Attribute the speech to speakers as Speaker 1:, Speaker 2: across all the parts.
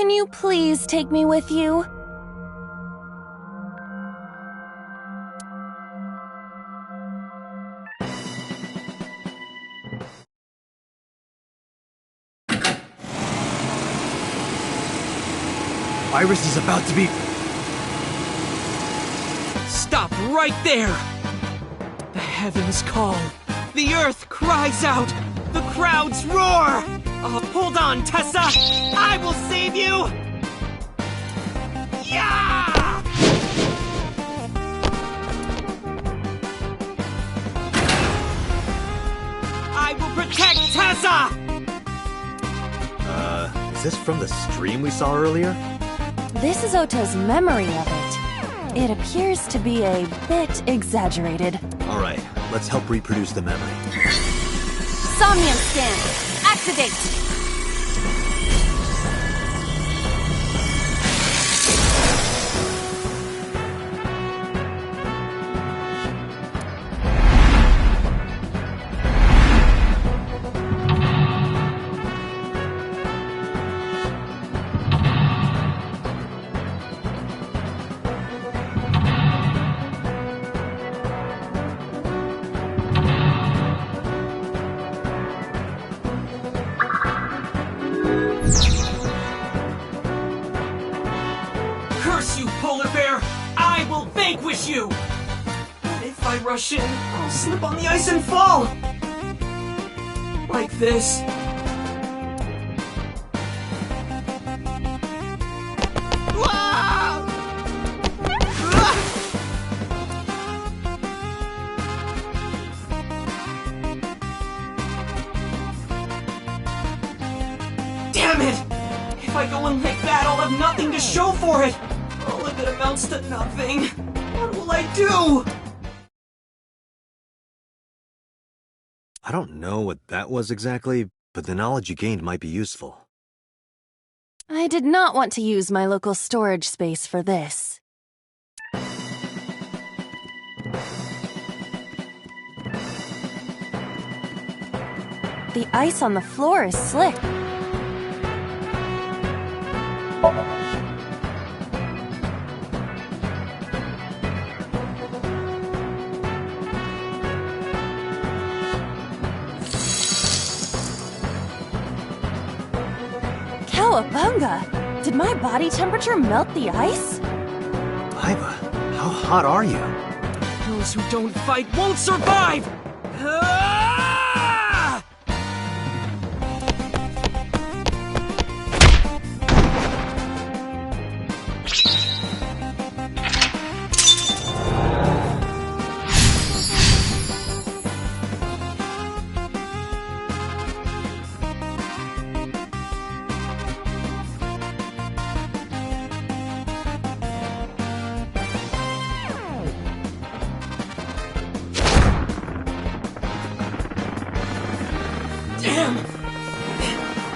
Speaker 1: Can you please take me with you?
Speaker 2: Iris is about to be...
Speaker 3: Stop right there! The heavens call. The earth cries out. The crowds roar! Hold on, Tessa! I will save you! Yeah! I will protect Tessa!
Speaker 2: Is this from the stream we saw earlier?
Speaker 1: This is Ota's memory of it. It appears to be a bit exaggerated.
Speaker 2: Alright, let's help reproduce the memory.
Speaker 1: Somnium scan! Activate!
Speaker 3: Curse you, polar bear! I will vanquish you! But if I rush in, I'll slip on the ice and fall! Like this. Ah! Ah! Damn it! If I go in like that, I'll have nothing to show for it! All of it amounts to nothing. What will I do?
Speaker 2: I don't know what that was exactly, but the knowledge you gained might be useful.
Speaker 1: I did not want to use my local storage space for this. The ice on the floor is slick. Cowabunga! Did my body temperature melt the ice?
Speaker 2: Iva, how hot are you?
Speaker 3: Those who don't fight won't survive! Ah! Damn!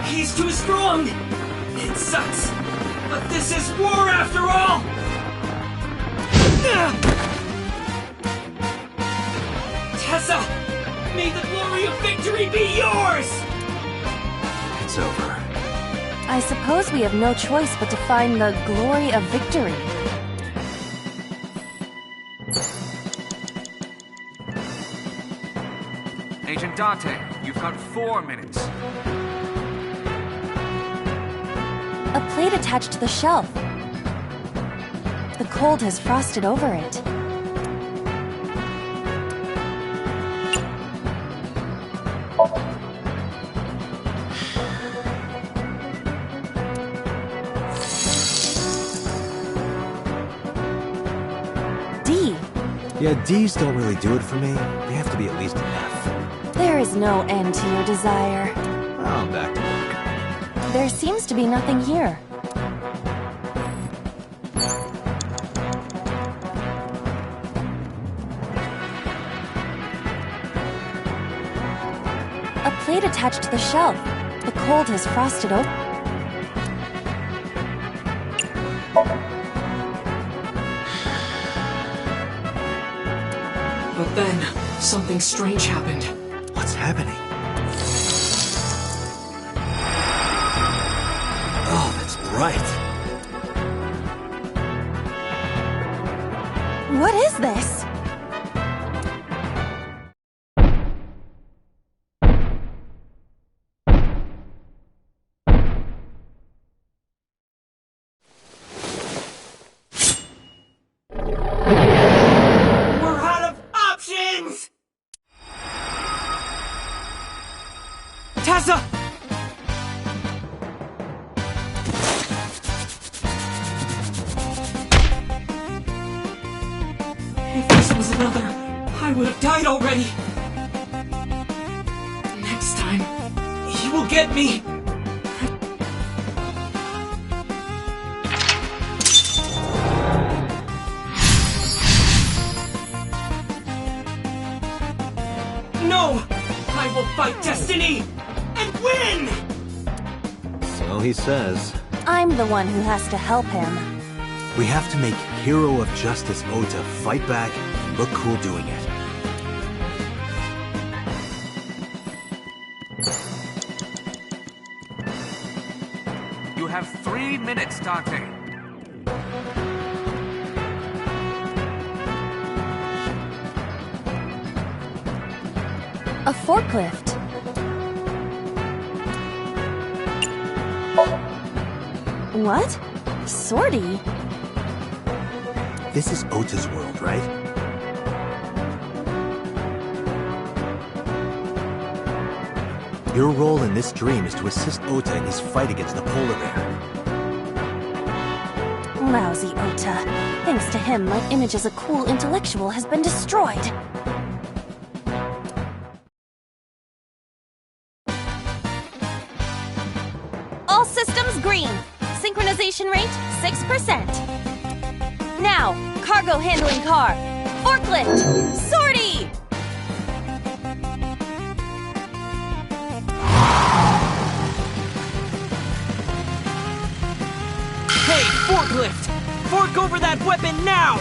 Speaker 3: He's too strong! It sucks! But this is war after all! Tessa! May the glory of victory be yours!
Speaker 2: It's over.
Speaker 1: I suppose we have no choice but to find the glory of victory.
Speaker 4: Agent Dante, you've got 4 minutes.
Speaker 1: A plate attached to the shelf. The cold has frosted over it. D.
Speaker 2: Yeah, D's don't really do it for me. They have to be at least an F.
Speaker 1: There is no end to your desire.
Speaker 2: Oh, back to work.
Speaker 1: There seems to be nothing here. A plate attached to the shelf. The cold has frosted over.
Speaker 3: But then, something strange happened.
Speaker 2: What's happening? Oh, that's right.
Speaker 1: What is this?
Speaker 3: We're out of options! Tessa! If this was another, I would have died already. Next time, he will get me. No! I will fight destiny and win!
Speaker 2: So he says.
Speaker 1: I'm the one who has to help him.
Speaker 2: We have to make Hero of Justice Ota fight back and look cool doing it.
Speaker 4: You have 3 minutes, Dante.
Speaker 1: A forklift. What? Sortie?
Speaker 2: This is Ota's world, right? Your role in this dream is to assist Ota in his fight against the polar bear.
Speaker 1: Lousy Ota. Thanks to him, my image as a cool intellectual has been destroyed. All systems green. Synchronization rate, 6%. Now, cargo handling car. Forklift. Sortie!
Speaker 3: Hey, forklift! Fork over that weapon now!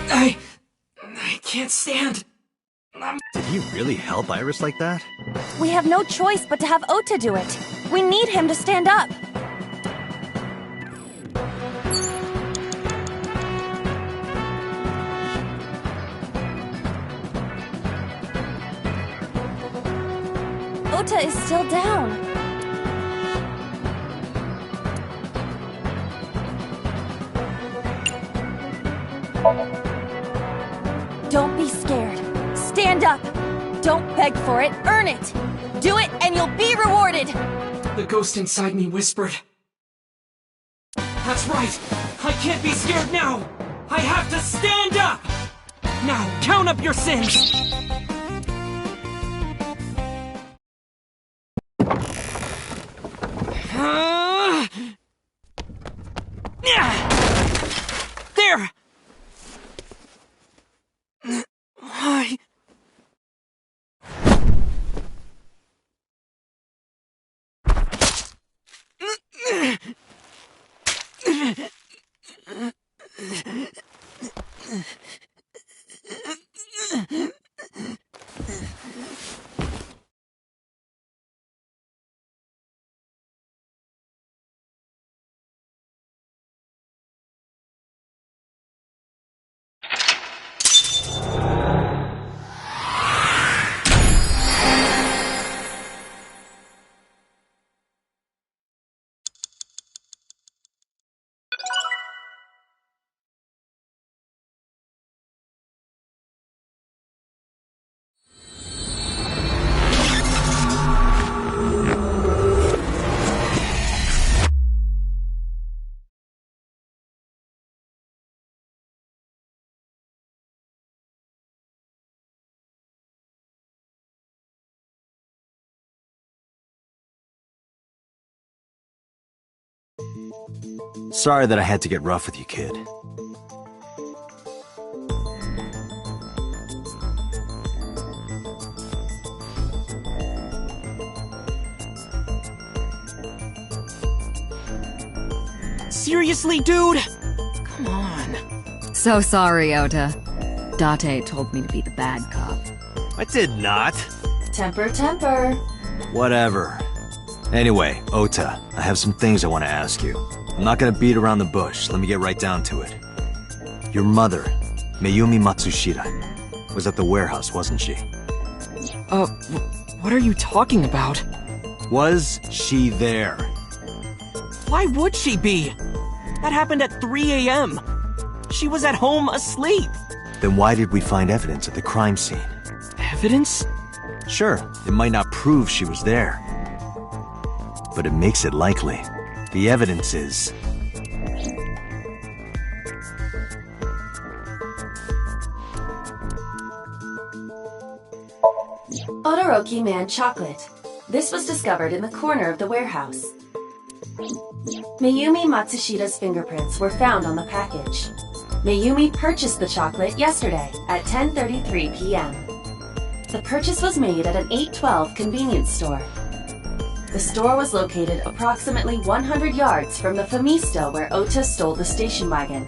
Speaker 3: I can't stand.
Speaker 2: Did he really help Iris like that?
Speaker 1: We have no choice but to have Ota do it. We need him to stand up. Ota is still down. Don't be scared. Stand up. Don't beg for it, earn it. Do it and you'll be rewarded.
Speaker 3: The ghost inside me whispered. That's right. I can't be scared now. I have to stand up. Now, count up your sins. There! Why?
Speaker 2: Sorry that I had to get rough with you, kid.
Speaker 3: Seriously, dude? Come on.
Speaker 5: So sorry, Ota. Date told me to be the bad cop.
Speaker 2: I did not.
Speaker 1: Temper, temper.
Speaker 2: Whatever. Anyway, Ota, I have some things I want to ask you. I'm not gonna beat around the bush. Let me get right down to it. Your mother, Mayumi Matsushita, was at the warehouse, wasn't she?
Speaker 3: What are you talking about?
Speaker 2: Was she there?
Speaker 3: Why would she be? That happened at 3 a.m. She was at home asleep.
Speaker 2: Then why did we find evidence at the crime scene?
Speaker 3: Evidence?
Speaker 2: Sure, it might not prove she was there, but it makes it likely. The evidence is...
Speaker 1: Todoroki Man chocolate. This was discovered in the corner of the warehouse. Mayumi Matsushita's fingerprints were found on the package. Mayumi purchased the chocolate yesterday at 10:33 p.m. The purchase was made at an 812 convenience store. The store was located approximately 100 yards from the Famisto where Ota stole the station wagon.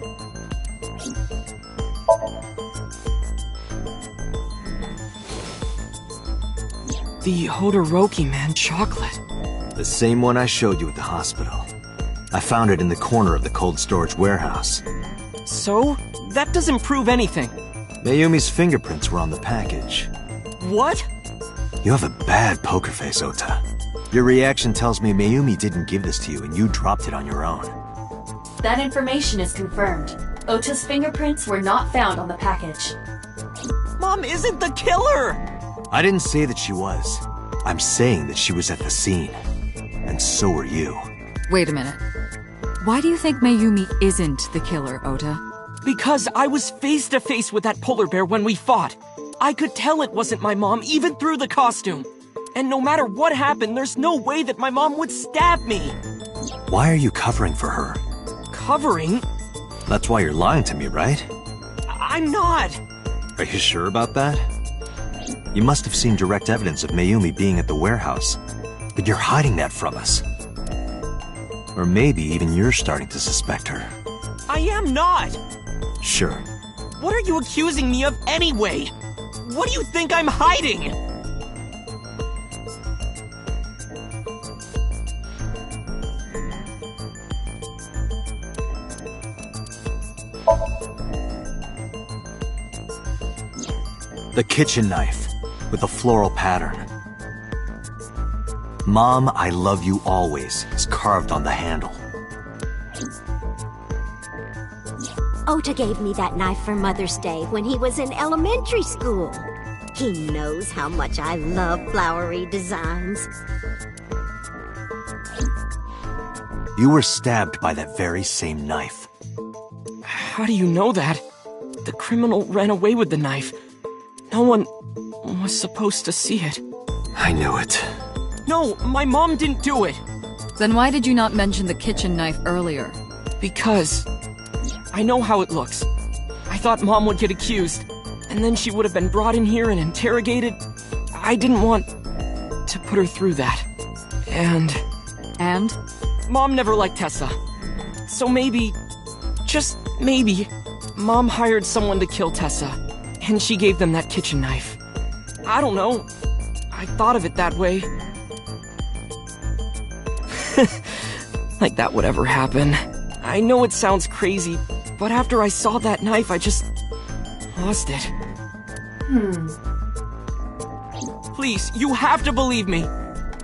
Speaker 3: The Todoroki Man chocolate.
Speaker 2: the same one I showed you at the hospital. I found it in the corner of the cold storage warehouse.
Speaker 3: So? That doesn't prove anything.
Speaker 2: Mayumi's fingerprints were on the package.
Speaker 3: What?
Speaker 2: You have a bad poker face, Ota. Your reaction tells me Mayumi didn't give this to you and you dropped it on your own.
Speaker 1: That information is confirmed. Ota's fingerprints were not found on the package.
Speaker 3: Mom isn't the killer!
Speaker 2: I didn't say that she was. I'm saying that she was at the scene. And so were you.
Speaker 5: Wait a minute. Why do you think Mayumi isn't the killer, Ota?
Speaker 3: Because I was face to face with that polar bear when we fought. I could tell it wasn't my mom, even through the costume. And no matter what happened, there's no way that my mom would stab me.
Speaker 2: Why are you covering for her?
Speaker 3: Covering?
Speaker 2: That's why you're lying to me, right?
Speaker 3: I'm not.
Speaker 2: Are you sure about that? You must have seen direct evidence of Mayumi being at the warehouse, but you're hiding that from us. Or maybe even you're starting to suspect her.
Speaker 3: I am not.
Speaker 2: Sure.
Speaker 3: What are you accusing me of anyway? What do you think I'm hiding?
Speaker 2: The kitchen knife with a floral pattern. Mom, I love you always is carved on the handle.
Speaker 6: Ota gave me that knife for Mother's Day when he was in elementary school. He knows how much I love flowery designs.
Speaker 2: You were stabbed by that very same knife.
Speaker 3: How do you know that? The criminal ran away with the knife. No one was supposed to see it.
Speaker 2: I knew it.
Speaker 3: No, my mom didn't do it.
Speaker 5: Then why did you not mention the kitchen knife earlier?
Speaker 3: Because I know how it looks. I thought Mom would get accused, and then she would have been brought in here and interrogated. I didn't want to put her through that. And Mom never liked Tessa. So maybe, just maybe, Mom hired someone to kill Tessa, and she gave them that kitchen knife. I don't know. I thought of it that way. Like that would ever happen. I know it sounds crazy, but after I saw that knife, I just lost it. Please, you have to believe me.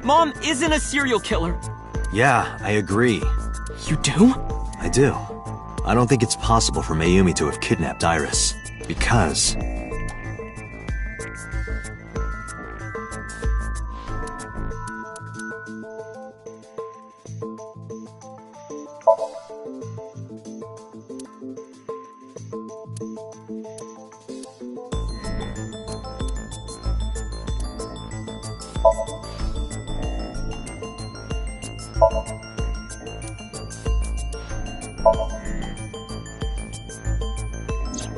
Speaker 3: Mom isn't a serial killer.
Speaker 2: Yeah, I agree.
Speaker 3: You do?
Speaker 2: I do. I don't think it's possible for Mayumi to have kidnapped Iris, because...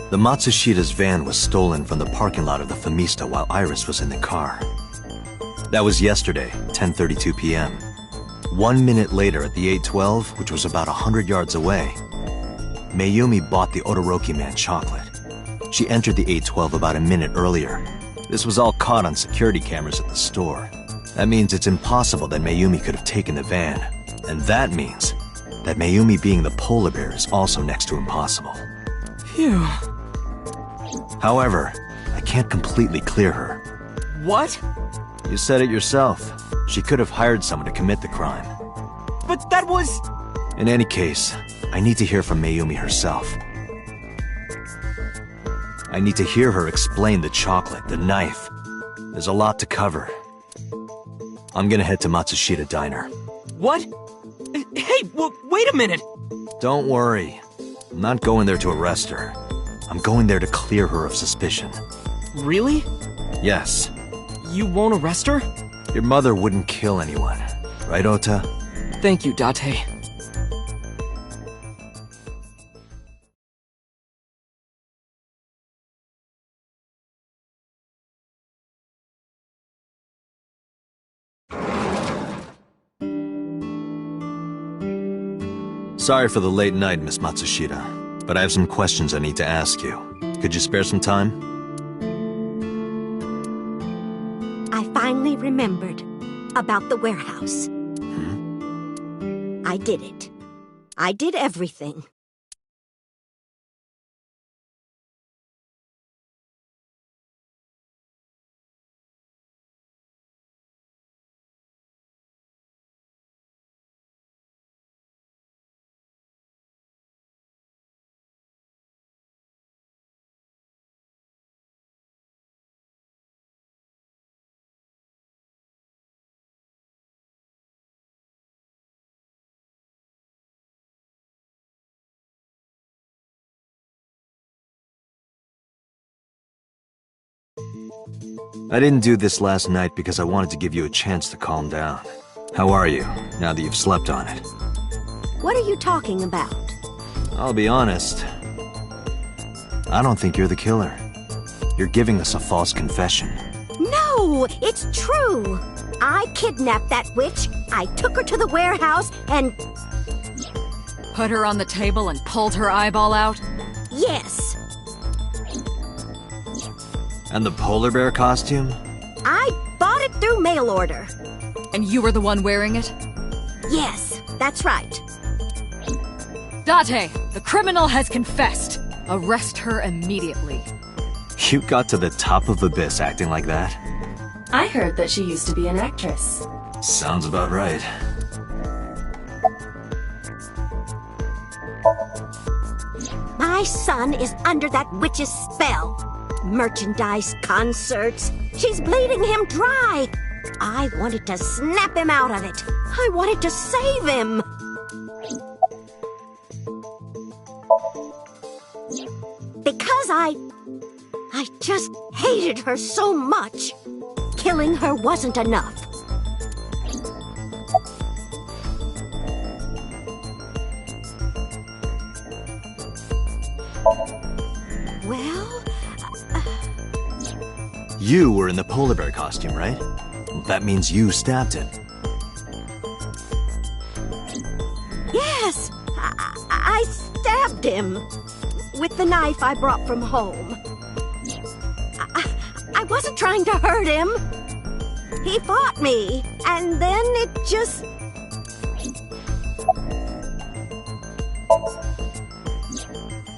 Speaker 2: The Matsushita's van was stolen from the parking lot of the Famista while Iris was in the car. That was yesterday, 10:32 p.m. 1 minute later at the 812, which was about 100 yards away, Mayumi bought the Todoroki man chocolate. She entered the 812 about a minute earlier. This was all caught on security cameras at the store. That means it's impossible that Mayumi could have taken the van. And that means that Mayumi being the polar bear is also next to impossible.
Speaker 3: Phew.
Speaker 2: However, I can't completely clear her.
Speaker 3: What?
Speaker 2: You said it yourself. She could have hired someone to commit the crime.
Speaker 3: But that was...
Speaker 2: In any case, I need to hear from Mayumi herself. I need to hear her explain the chocolate, the knife. There's a lot to cover. I'm gonna head to Matsushita Diner.
Speaker 3: What? Hey, wait a minute!
Speaker 2: Don't worry. I'm not going there to arrest her. I'm going there to clear her of suspicion.
Speaker 3: Really?
Speaker 2: Yes.
Speaker 3: You won't arrest her?
Speaker 2: Your mother wouldn't kill anyone. Right, Ota?
Speaker 3: Thank you, Date.
Speaker 2: Sorry for the late night, Miss Matsushita, but I have some questions I need to ask you. Could you spare some time?
Speaker 6: I finally remembered about the warehouse. I did it. I did everything.
Speaker 2: I didn't do this last night because I wanted to give you a chance to calm down. How are you, now that you've slept on it?
Speaker 6: What are you talking about?
Speaker 2: I'll be honest. I don't think you're the killer. You're giving us a false confession.
Speaker 6: No, it's true. I kidnapped that witch, I took her to the warehouse, and...
Speaker 5: Put her on the table and pulled her eyeball out?
Speaker 6: Yes,
Speaker 2: And the polar bear costume?
Speaker 6: I bought it through mail order.
Speaker 5: And you were the one wearing it?
Speaker 6: Yes, that's right.
Speaker 5: Date, the criminal has confessed. Arrest her immediately.
Speaker 2: You got to the top of Abyss acting like that?
Speaker 1: I heard that she used to be an actress.
Speaker 2: Sounds about right.
Speaker 6: My son is under that witch's spell. Merchandise, concerts. She's bleeding him dry. I wanted to snap him out of it. I wanted to save him. Because I just hated her so much. Killing her wasn't enough. Well...
Speaker 2: You were in the polar bear costume, right? That means you stabbed it.
Speaker 6: Yes! I stabbed him. With the knife I brought from home. I wasn't trying to hurt him. He fought me, and then it just...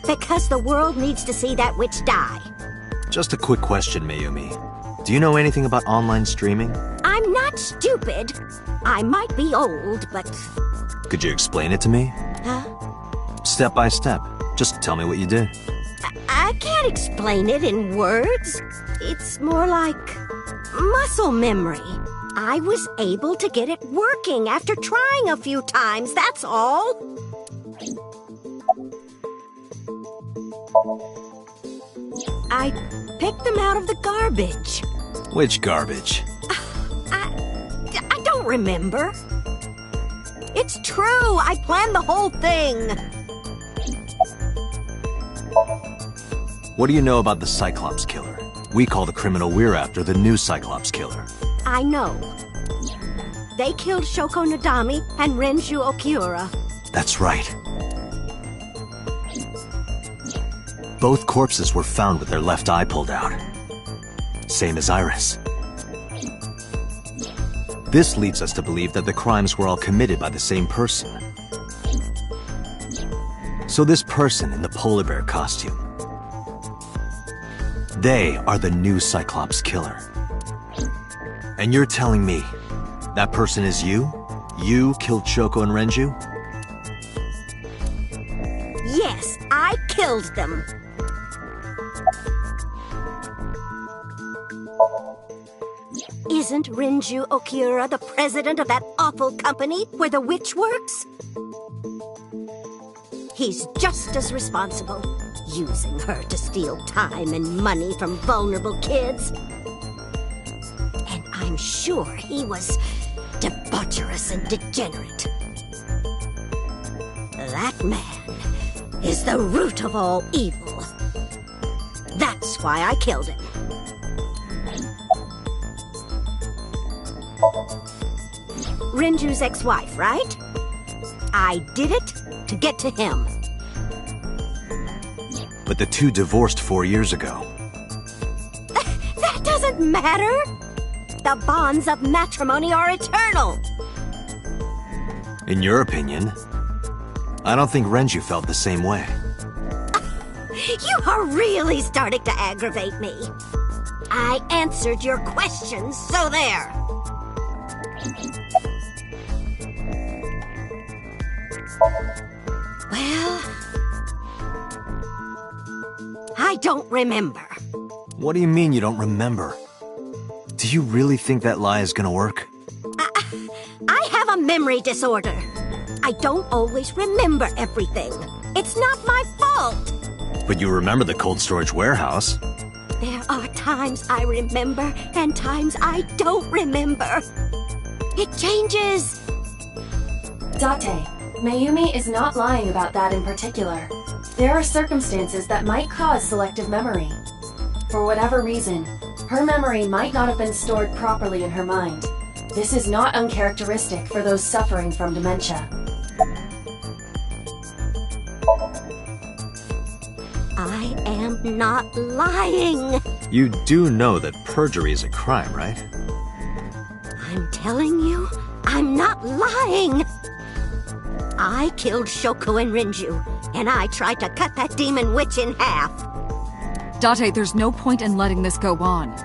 Speaker 6: Because the world needs to see that witch die.
Speaker 2: Just a quick question, Mayumi. Do you know anything about online streaming?
Speaker 6: I'm not stupid. I might be old, but...
Speaker 2: Could you explain it to me?
Speaker 6: Huh?
Speaker 2: Step by step. Just tell me what you did.
Speaker 6: I can't explain it in words. It's more like muscle memory. I was able to get it working after trying a few times, that's all. I picked them out of the garbage.
Speaker 2: Which garbage?
Speaker 6: I don't remember. It's true, I planned the whole thing.
Speaker 2: What do you know about the Cyclops killer? We call the criminal we're after the new Cyclops killer.
Speaker 6: I know. They killed Shoko Nadami and Renju Okiura.
Speaker 2: That's right. Both corpses were found with their left eye pulled out. Same as Iris. This leads us to believe that the crimes were all committed by the same person. So this person in the polar bear costume, they are the new Cyclops killer. And you're telling me that person is you? You killed Shoko and Renju?
Speaker 6: Yes, I killed them. Isn't Renju Okiura the president of that awful company where the witch works? He's just as responsible, using her to steal time and money from vulnerable kids. And I'm sure he was debaucherous and degenerate. That man is the root of all evil. That's why I killed him. Renju's ex-wife, right? I did it to get to him.
Speaker 2: But the two divorced 4 years ago.
Speaker 6: That doesn't matter. The bonds of matrimony are eternal.
Speaker 2: In your opinion, I don't think Renju felt the same way.
Speaker 6: You are really starting to aggravate me. I answered your questions, so there. Well, I don't remember.
Speaker 2: What do you mean you don't remember? Do you really think that lie is gonna work?
Speaker 6: I have a memory disorder. I don't always remember everything. It's not my fault.
Speaker 2: But you remember the cold storage warehouse.
Speaker 6: There are times I remember and times I don't remember. It changes.
Speaker 1: Date, Mayumi is not lying about that in particular. There are circumstances that might cause selective memory. For whatever reason, her memory might not have been stored properly in her mind. This is not uncharacteristic for those suffering from dementia.
Speaker 6: I am not lying.
Speaker 2: You do know that perjury is a crime, right?
Speaker 6: I'm telling you, I'm not lying. I killed Shoko and Renju, and I tried to cut that demon witch in half.
Speaker 5: Date, there's no point in letting this go on.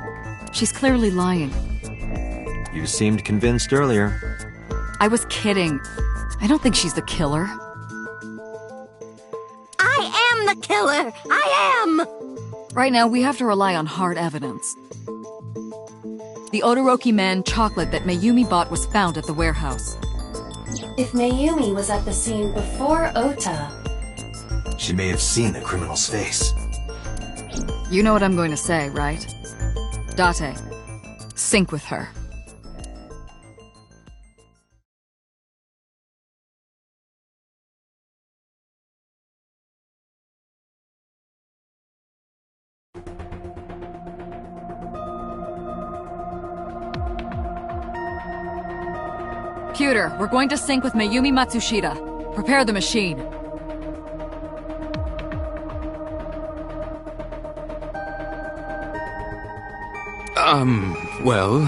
Speaker 5: She's clearly lying.
Speaker 2: You seemed convinced earlier.
Speaker 5: I was kidding. I don't think she's the killer.
Speaker 6: I am the killer! I am!
Speaker 5: Right now, we have to rely on hard evidence. The Odoroki Man chocolate that Mayumi bought was found at the warehouse.
Speaker 1: If Mayumi was at the scene before Ota,
Speaker 2: She may have seen the criminal's face.
Speaker 5: You know what I'm going to say, right? Date, sync with her. Computer, we're going to sync with Mayumi Matsushita. Prepare the machine.
Speaker 4: Well,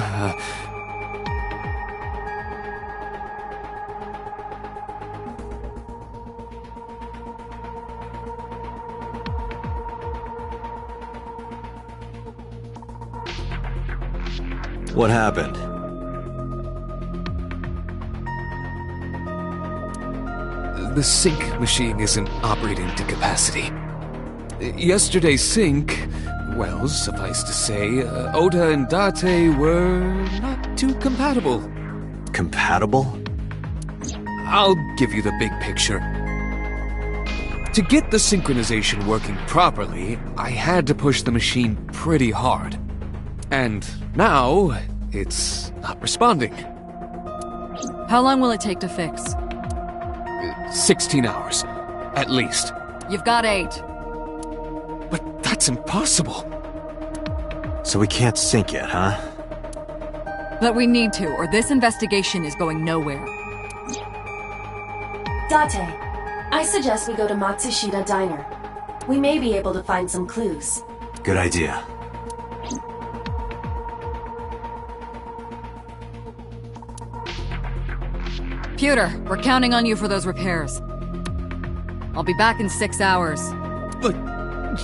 Speaker 2: What happened?
Speaker 4: the sync machine isn't operating to capacity. Yesterday's sync, well, suffice to say, Ota and Date were not too compatible.
Speaker 2: Compatible?
Speaker 4: I'll give you the big picture. To get the synchronization working properly, I had to push the machine pretty hard. And now, it's not responding.
Speaker 5: How long will it take to fix?
Speaker 4: 16 hours, at least.
Speaker 5: You've got 8.
Speaker 4: But that's impossible.
Speaker 2: So we can't sync yet, huh?
Speaker 5: But we need to, or this investigation is going nowhere.
Speaker 1: Date, I suggest we go to Matsushita Diner. We may be able to find some clues.
Speaker 2: Good idea.
Speaker 5: Pewter, we're counting on you for those repairs. I'll be back in 6 hours.
Speaker 4: But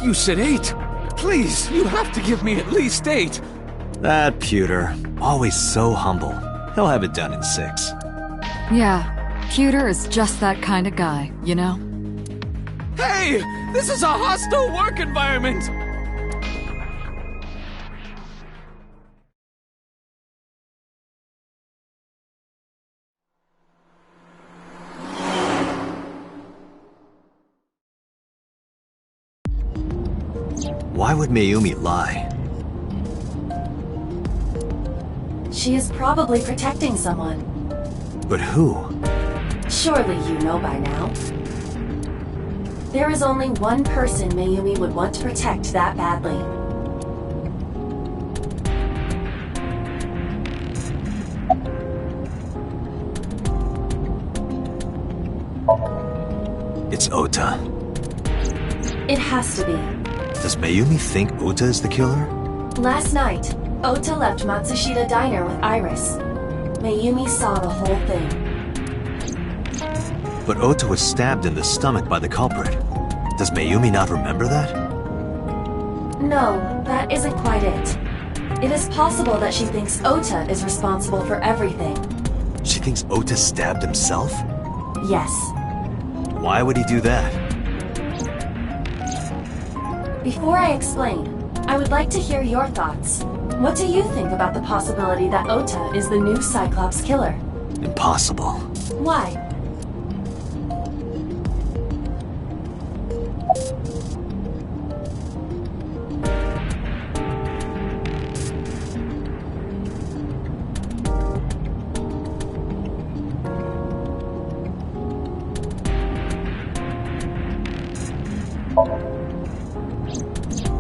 Speaker 4: you said 8. Please, you have to give me at least 8.
Speaker 2: That Pewter, always so humble. He'll have it done in 6.
Speaker 5: Yeah, Pewter is just that kind of guy, you know?
Speaker 4: Hey! This is a hostile work environment!
Speaker 2: Why would Mayumi lie?
Speaker 1: She is probably protecting someone.
Speaker 2: But who?
Speaker 1: Surely you know by now. There is only one person Mayumi would want to protect that badly.
Speaker 2: It's Ota.
Speaker 1: It has to be.
Speaker 2: Does Mayumi think Ota is the killer?
Speaker 1: Last night, Ota left Matsushita Diner with Iris. Mayumi saw the whole thing.
Speaker 2: But Ota was stabbed in the stomach by the culprit. Does Mayumi not remember that?
Speaker 1: No, that isn't quite it. It is possible that she thinks Ota is responsible for everything.
Speaker 2: She thinks Ota stabbed himself?
Speaker 1: Yes.
Speaker 2: Why would he do that?
Speaker 1: Before I explain, I would like to hear your thoughts. What do you think about the possibility that Ota is the new Cyclops killer?
Speaker 2: Impossible.
Speaker 1: Why?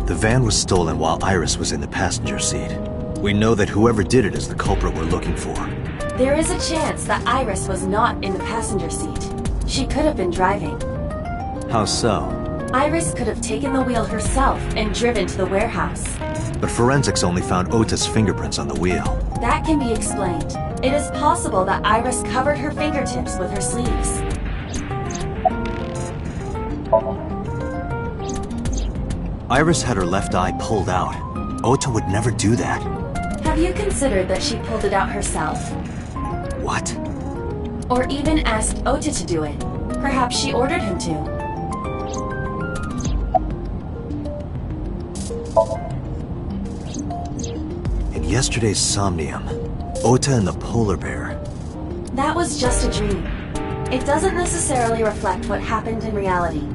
Speaker 2: The van was stolen while Iris was in the passenger seat. We know that whoever did it is the culprit we're looking for.
Speaker 1: There is a chance that Iris was not in the passenger seat. She could have been driving.
Speaker 2: How so?
Speaker 1: Iris could have taken the wheel herself and driven to the warehouse.
Speaker 2: But forensics only found Ota's fingerprints on the wheel.
Speaker 1: That can be explained. It is possible that Iris covered her fingertips with her sleeves.
Speaker 2: Iris had her left eye pulled out. Ota would never do that.
Speaker 1: Have you considered that she pulled it out herself?
Speaker 2: What?
Speaker 1: Or even asked Ota to do it? Perhaps she ordered him to.
Speaker 2: In yesterday's Somnium, Ota and the polar bear.
Speaker 1: That was just a dream. It doesn't necessarily reflect what happened in reality.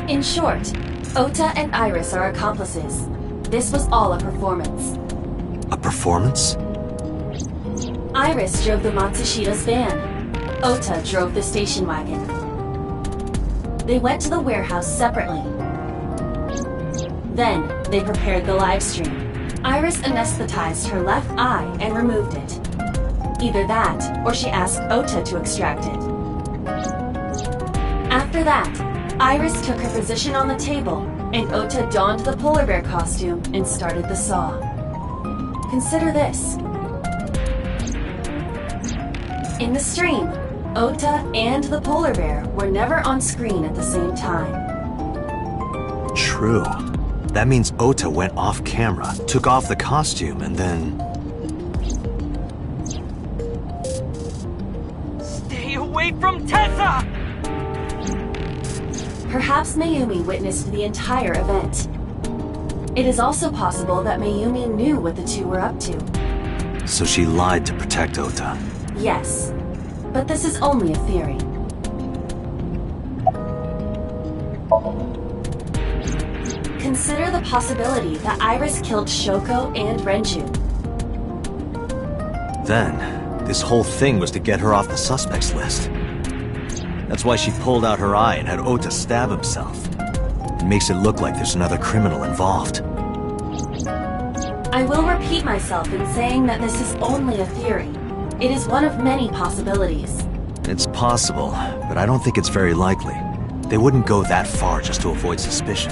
Speaker 1: In short, Ota and Iris are accomplices. This was all a performance.
Speaker 2: A performance?
Speaker 1: Iris drove the Matsushita's van. Ota drove the station wagon. They went to the warehouse separately. Then, they prepared the live stream. Iris anesthetized her left eye and removed it. Either that, or she asked Ota to extract it. After that, Iris took her position on the table, and Ota donned the polar bear costume and started the saw. Consider this. In the stream, Ota and the polar bear were never on screen at the same time.
Speaker 2: True. That means Ota went off camera, took off the costume, and then...
Speaker 3: Stay away from Tessa!
Speaker 1: Perhaps Mayumi witnessed the entire event. It is also possible that Mayumi knew what the two were up to.
Speaker 2: So she lied to protect Ota.
Speaker 1: Yes, but this is only a theory. Consider the possibility that Iris killed Shoko and Renju.
Speaker 2: Then, this whole thing was to get her off the suspects list. That's why she pulled out her eye and had Ota stab himself. It makes it look like there's another criminal involved.
Speaker 1: I will repeat myself in saying that this is only a theory. It is one of many possibilities.
Speaker 2: It's possible, but I don't think it's very likely. They wouldn't go that far just to avoid suspicion.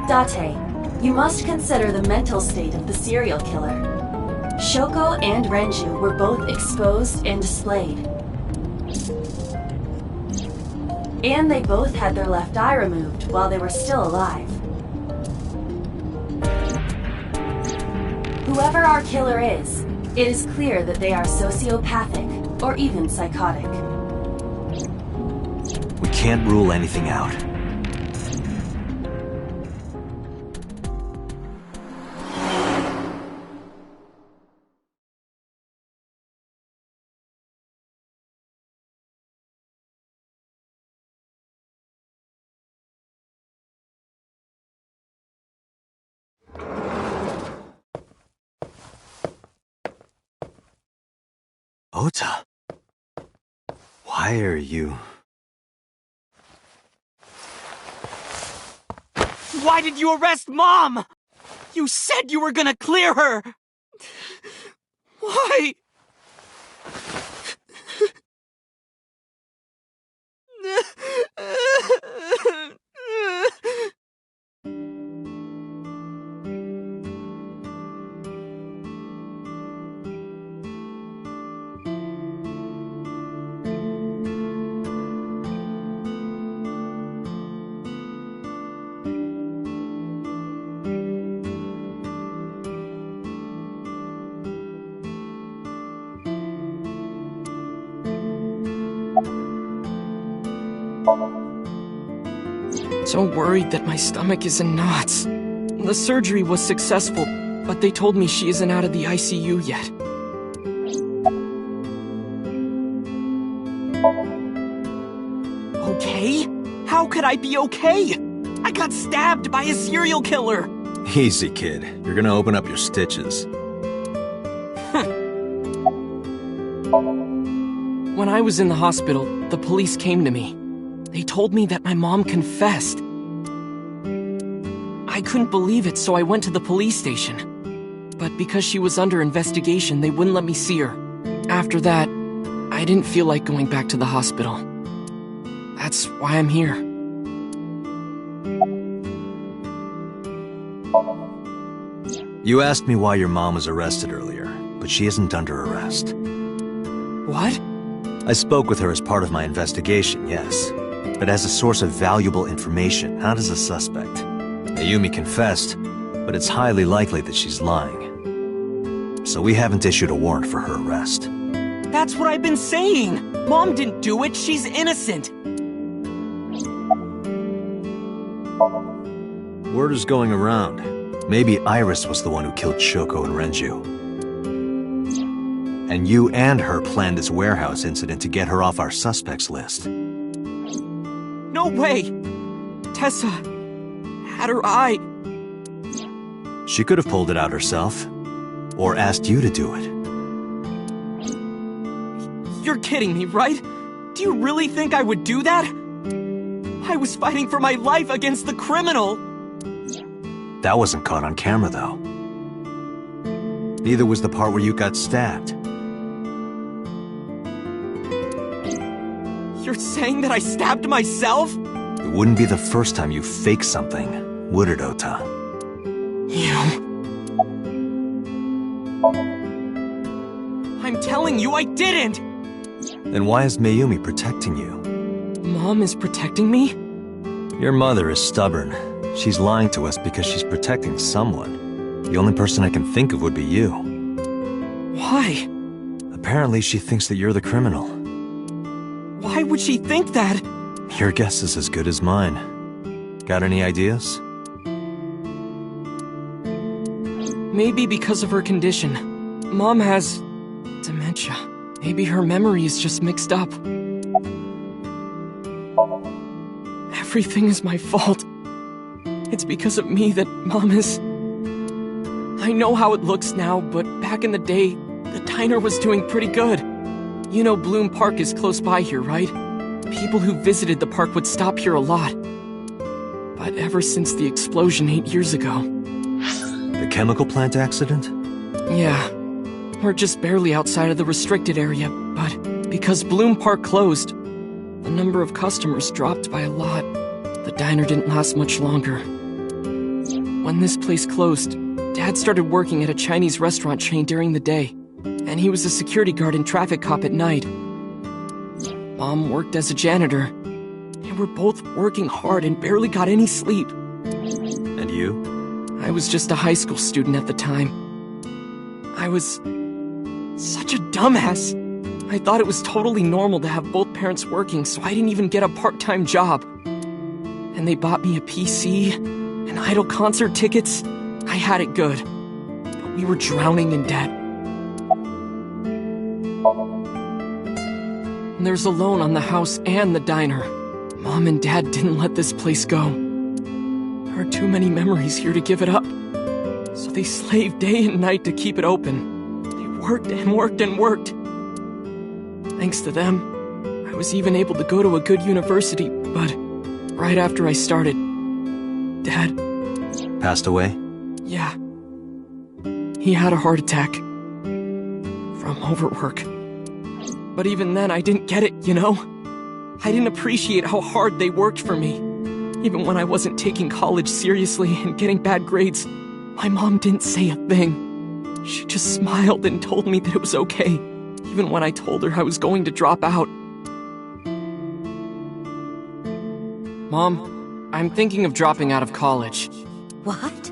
Speaker 1: Date, you must consider the mental state of the serial killer. Shoko and Renju were both exposed and displayed. And they both had their left eye removed while they were still alive. Whoever our killer is, it is clear that they are sociopathic or even psychotic.
Speaker 2: We can't rule anything out. Ota, why are you...
Speaker 3: Why did you arrest Mom? You said you were gonna clear her! Why? So worried that my stomach is in knots. The surgery was successful, but they told me she isn't out of the ICU yet. Okay? How could I be okay? I got stabbed by a serial killer!
Speaker 2: Easy, kid. You're gonna open up your stitches.
Speaker 3: When I was in the hospital, the police came to me. They told me that my mom confessed. I couldn't believe it, so I went to the police station. But because she was under investigation, they wouldn't let me see her. After that, I didn't feel like going back to the hospital. That's why I'm here.
Speaker 2: You asked me why your mom was arrested earlier, but she isn't under arrest.
Speaker 3: What?
Speaker 2: I spoke with her as part of my investigation, yes. But as a source of valuable information, not as a suspect. Ayumi confessed, but it's highly likely that she's lying. So we haven't issued a warrant for her arrest.
Speaker 3: That's what I've been saying! Mom didn't do it, she's innocent!
Speaker 2: Word is going around. Maybe Iris was the one who killed Shoko and Renju. And you and her planned this warehouse incident to get her off our suspects list.
Speaker 3: No way! Tessa had her eye.
Speaker 2: She could have pulled it out herself. Or asked you to do it.
Speaker 3: You're kidding me, right? Do you really think I would do that? I was fighting for my life against the criminal!
Speaker 2: That wasn't caught on camera, though. Neither was the part where you got stabbed.
Speaker 3: You're saying that I stabbed myself?
Speaker 2: It wouldn't be the first time you faked something, would it, Ota?
Speaker 3: You... I'm telling you I didn't!
Speaker 2: Then why is Mayumi protecting you?
Speaker 3: Mom is protecting me?
Speaker 2: Your mother is stubborn. She's lying to us because she's protecting someone. The only person I can think of would be you.
Speaker 3: Why?
Speaker 2: Apparently she thinks that you're the criminal.
Speaker 3: Why would she think that?
Speaker 2: Your guess is as good as mine. Got any ideas?
Speaker 3: Maybe because of her condition. Mom has... dementia. Maybe her memory is just mixed up. Everything is my fault. It's because of me that Mom is... I know how it looks now, but back in the day, the diner was doing pretty good. You know Bloom Park is close by here, right? People who visited the park would stop here a lot. But ever since the explosion 8 years ago...
Speaker 2: The chemical plant accident?
Speaker 3: Yeah. We're just barely outside of the restricted area, but because Bloom Park closed, the number of customers dropped by a lot. The diner didn't last much longer. When this place closed, Dad started working at a Chinese restaurant chain during the day, and he was a security guard and traffic cop at night. Mom worked as a janitor. They were both working hard and barely got any sleep.
Speaker 2: And you?
Speaker 3: I was just a high school student at the time. I was such a dumbass. I thought it was totally normal to have both parents working, so I didn't even get a part-time job. And they bought me a PC and Idol concert tickets. I had it good, but we were drowning in debt. And there's a loan on the house and the diner. Mom and Dad didn't let this place go. There are too many memories here to give it up. So they slaved day and night to keep it open. They worked and worked and worked. Thanks to them, I was even able to go to a good university, but right after I started, Dad...
Speaker 2: Passed away?
Speaker 3: Yeah. He had a heart attack. From overwork. But even then, I didn't get it, you know? I didn't appreciate how hard they worked for me. Even when I wasn't taking college seriously and getting bad grades, my mom didn't say a thing. She just smiled and told me that it was okay, even when I told her I was going to drop out. Mom, I'm thinking of dropping out of college.
Speaker 6: What?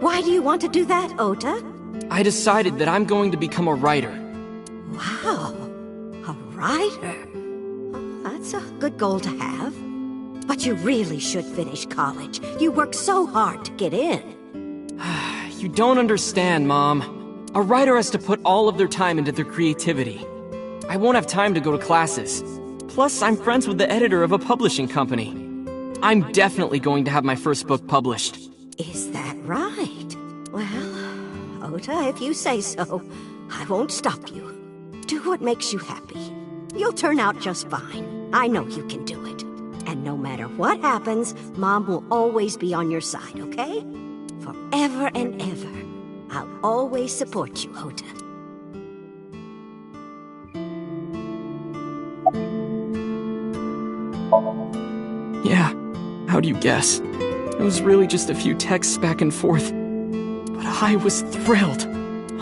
Speaker 6: Why do you want to do that, Ota?
Speaker 3: I decided that I'm going to become a writer.
Speaker 6: Wow, a writer? That's a good goal to have. But you really should finish college. You worked so hard to get in.
Speaker 3: You don't understand, Mom. A writer has to put all of their time into their creativity. I won't have time to go to classes. Plus, I'm friends with the editor of a publishing company. I'm definitely going to have my first book published.
Speaker 6: Is that right? Well, Ota, if you say so, I won't stop you. Do what makes you happy. You'll turn out just fine. I know you can do it. And no matter what happens, Mom will always be on your side, okay? Forever and ever. I'll always support you, Ota.
Speaker 3: Yeah, how'd you guess? It was really just a few texts back and forth. But I was thrilled.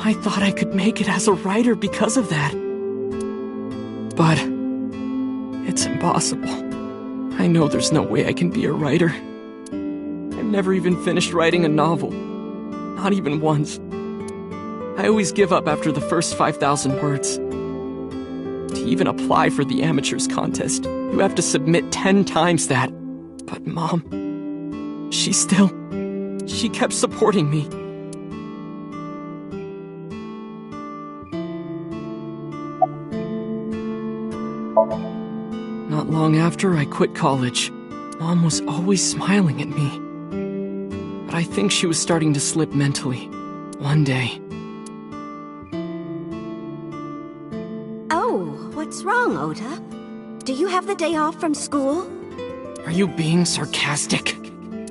Speaker 3: I thought I could make it as a writer because of that. But it's impossible. I know there's no way I can be a writer. I've never even finished writing a novel. Not even once. I always give up after the first 5,000 words. To even apply for the amateurs contest, you have to submit 10 times that. But Mom, she kept supporting me. Not long after I quit college, Mom was always smiling at me. But I think she was starting to slip mentally. One day.
Speaker 6: Oh, what's wrong, Ota? Do you have the day off from school?
Speaker 3: Are you being sarcastic?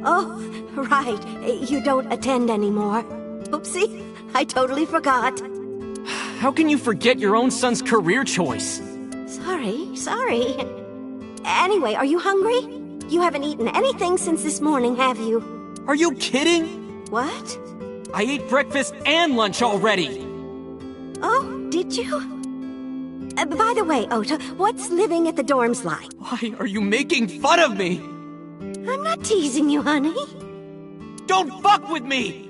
Speaker 6: Oh, right. You don't attend anymore. Oopsie, I totally forgot.
Speaker 3: How can you forget your own son's career choice?
Speaker 6: Sorry. Anyway, are you hungry? You haven't eaten anything since this morning, have you?
Speaker 3: Are you kidding?
Speaker 6: What?
Speaker 3: I ate breakfast and lunch already.
Speaker 6: Oh, did you? By the way, Ota, what's living at the dorms like?
Speaker 3: Why are you making fun of me?
Speaker 6: I'm not teasing you, honey.
Speaker 3: Don't fuck with me!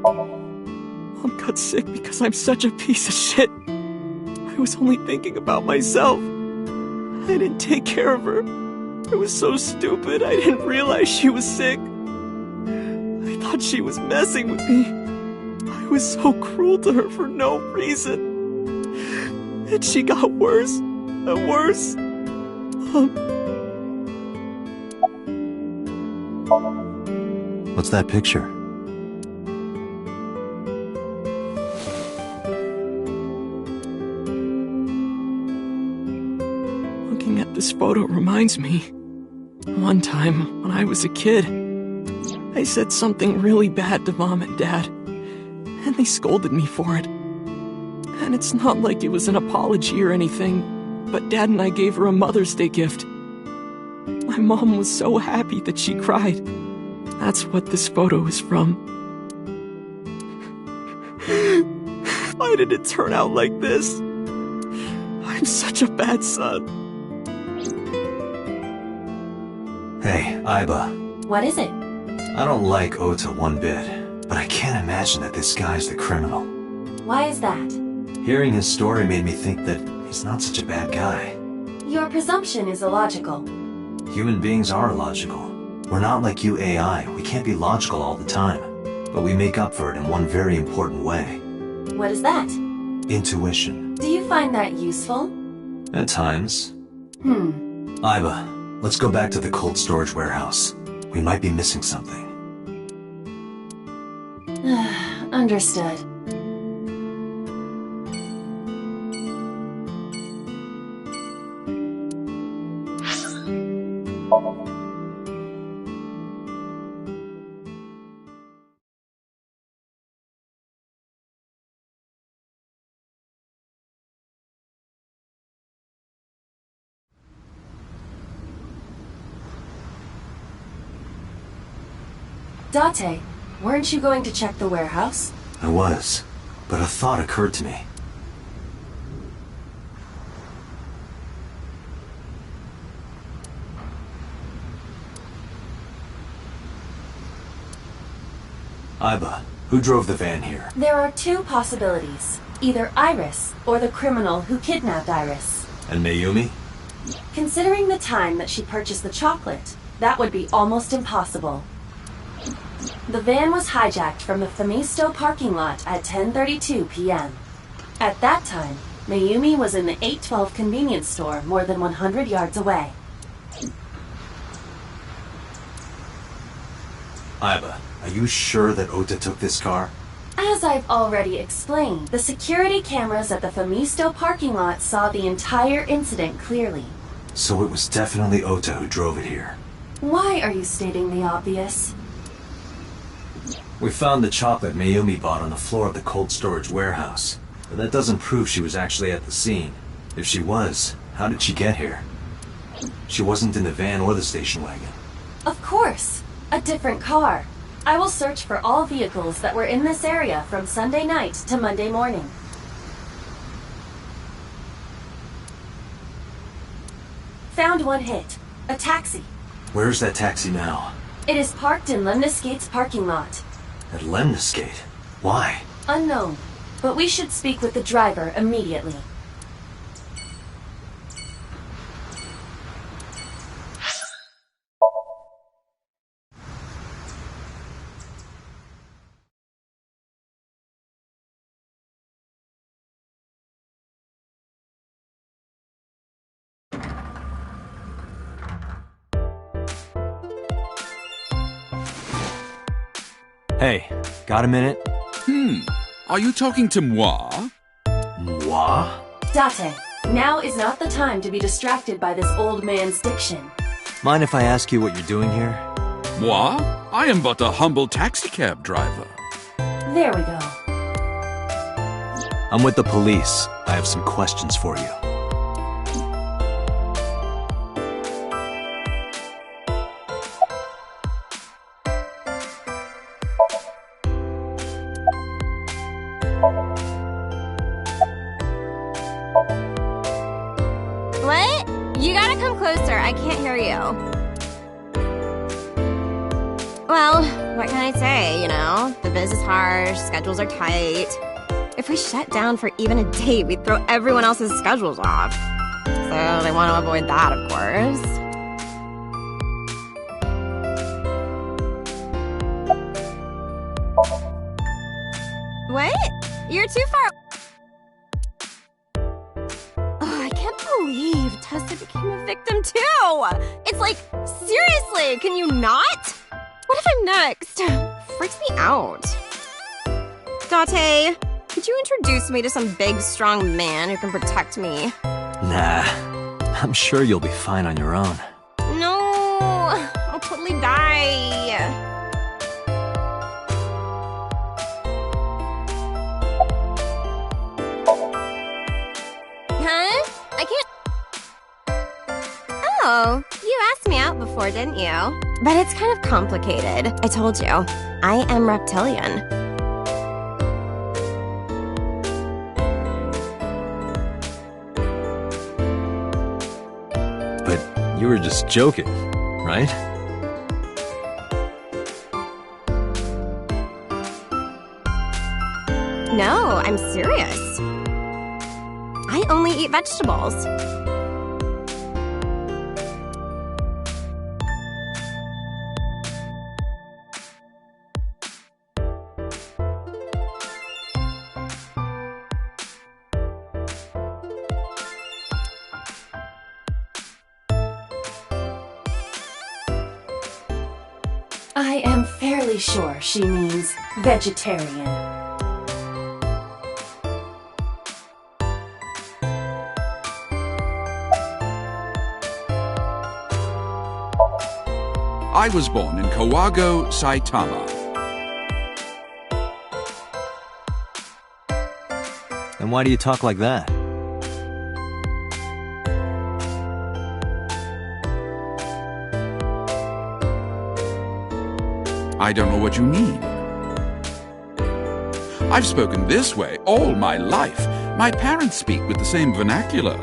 Speaker 3: Mom got sick because I'm such a piece of shit. I was only thinking about myself. I didn't take care of her. I was so stupid, I didn't realize she was sick. I thought she was messing with me. I was so cruel to her for no reason. And she got worse and worse.
Speaker 2: What's that picture?
Speaker 3: this photo reminds me. One time, when I was a kid, I said something really bad to Mom and Dad, and they scolded me for it. And it's not like it was an apology or anything, but Dad and I gave her a Mother's Day gift. My mom was so happy that she cried. That's what this photo is from. Why did it turn out like this? I'm such a bad son.
Speaker 2: Hey, Aiba.
Speaker 1: What is it?
Speaker 2: I don't like Ota one bit, but I can't imagine that this guy's the criminal.
Speaker 1: Why is that?
Speaker 2: Hearing his story made me think that he's not such a bad guy.
Speaker 1: Your presumption is illogical.
Speaker 2: Human beings are illogical. We're not like you AI. We can't be logical all the time. But we make up for it in one very important way.
Speaker 1: What is that?
Speaker 2: Intuition.
Speaker 1: Do you find that useful?
Speaker 2: At times. Aiba, let's go back to the cold storage warehouse. We might be missing something.
Speaker 1: Understood. Date, weren't you going to check the warehouse?
Speaker 2: I was, but a thought occurred to me. Aiba, who drove the van here?
Speaker 1: There are two possibilities. Either Iris, or the criminal who kidnapped Iris.
Speaker 2: And Mayumi?
Speaker 1: Considering the time that she purchased the chocolate, that would be almost impossible. The van was hijacked from the Famisto parking lot at 10:32 p.m. At that time, Mayumi was in the 812 convenience store more than 100 yards away.
Speaker 2: Aiba, are you sure that Ota took this car?
Speaker 1: As I've already explained, the security cameras at the Famisto parking lot saw the entire incident clearly.
Speaker 2: So it was definitely Ota who drove it here.
Speaker 1: Why are you stating the obvious?
Speaker 2: We found the chocolate Mayumi bought on the floor of the cold storage warehouse. But that doesn't prove she was actually at the scene. If she was, how did she get here? She wasn't in the van or the station wagon.
Speaker 1: Of course! A different car. I will search for all vehicles that were in this area from Sunday night to Monday morning. Found one hit. A taxi.
Speaker 2: Where's that taxi now?
Speaker 1: It is parked in Lemniscate's parking lot.
Speaker 2: At Lemniscate? Why?
Speaker 1: Unknown. But we should speak with the driver immediately.
Speaker 2: Hey, got a minute?
Speaker 7: Are you talking to moi?
Speaker 2: Moi?
Speaker 1: Date, now is not the time to be distracted by this old man's diction.
Speaker 2: Mind if I ask you what you're doing here?
Speaker 7: Moi? I am but a humble taxicab driver.
Speaker 1: There we go.
Speaker 2: I'm with the police. I have some questions for you.
Speaker 8: What? You gotta come closer. I can't hear you. Well, what can I say, you know? The biz is harsh, schedules are tight. If we shut down for even a day, we'd throw everyone else's schedules off. So they want to avoid that, of course. What? You're too far... I can't believe Tessa became a victim too! It's like, seriously, can you not? What if I'm next? Freaks me out. Date, could you introduce me to some big, strong man who can protect me?
Speaker 2: Nah, I'm sure you'll be fine on your own.
Speaker 8: No, I'll totally die. Huh? I can't... Oh, you asked me out before, didn't you? But it's kind of complicated. I told you, I am reptilian.
Speaker 2: But you were just joking, right?
Speaker 8: No, I'm serious. I only eat vegetables.
Speaker 1: I am fairly sure she means vegetarian.
Speaker 7: I was born in Kawago, Saitama.
Speaker 2: And why do you talk like that?
Speaker 7: I don't know what you mean. I've spoken this way all my life. My parents speak with the same vernacular.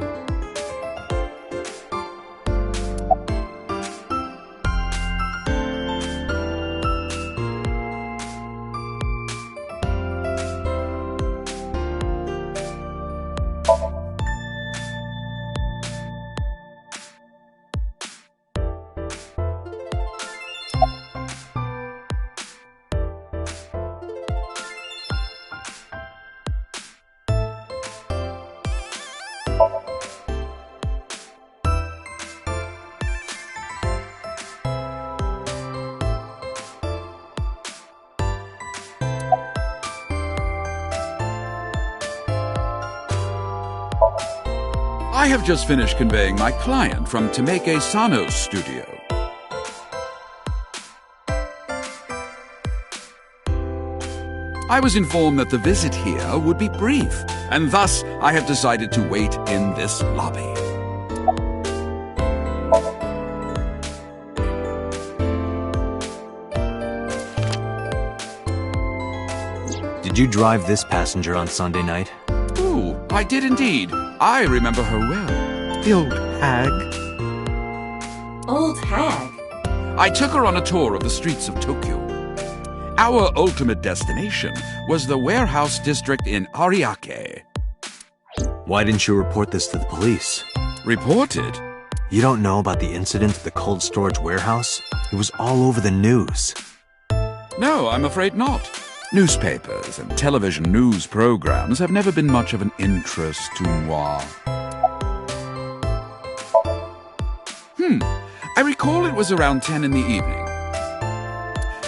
Speaker 7: I have just finished conveying my client from Tameke Sano's studio. I was informed that the visit here would be brief, and thus I have decided to wait in this lobby.
Speaker 2: Did you drive this passenger on Sunday night?
Speaker 7: Oh, I did indeed. I remember her well. The old hag.
Speaker 1: Old hag?
Speaker 7: I took her on a tour of the streets of Tokyo. Our ultimate destination was the warehouse district in Ariake.
Speaker 2: Why didn't you report this to the police?
Speaker 7: Reported?
Speaker 2: You don't know about the incident at the cold storage warehouse? It was all over the news.
Speaker 7: No, I'm afraid not. Newspapers and television news programs have never been much of an interest to moi. I recall it was around 10 in the evening.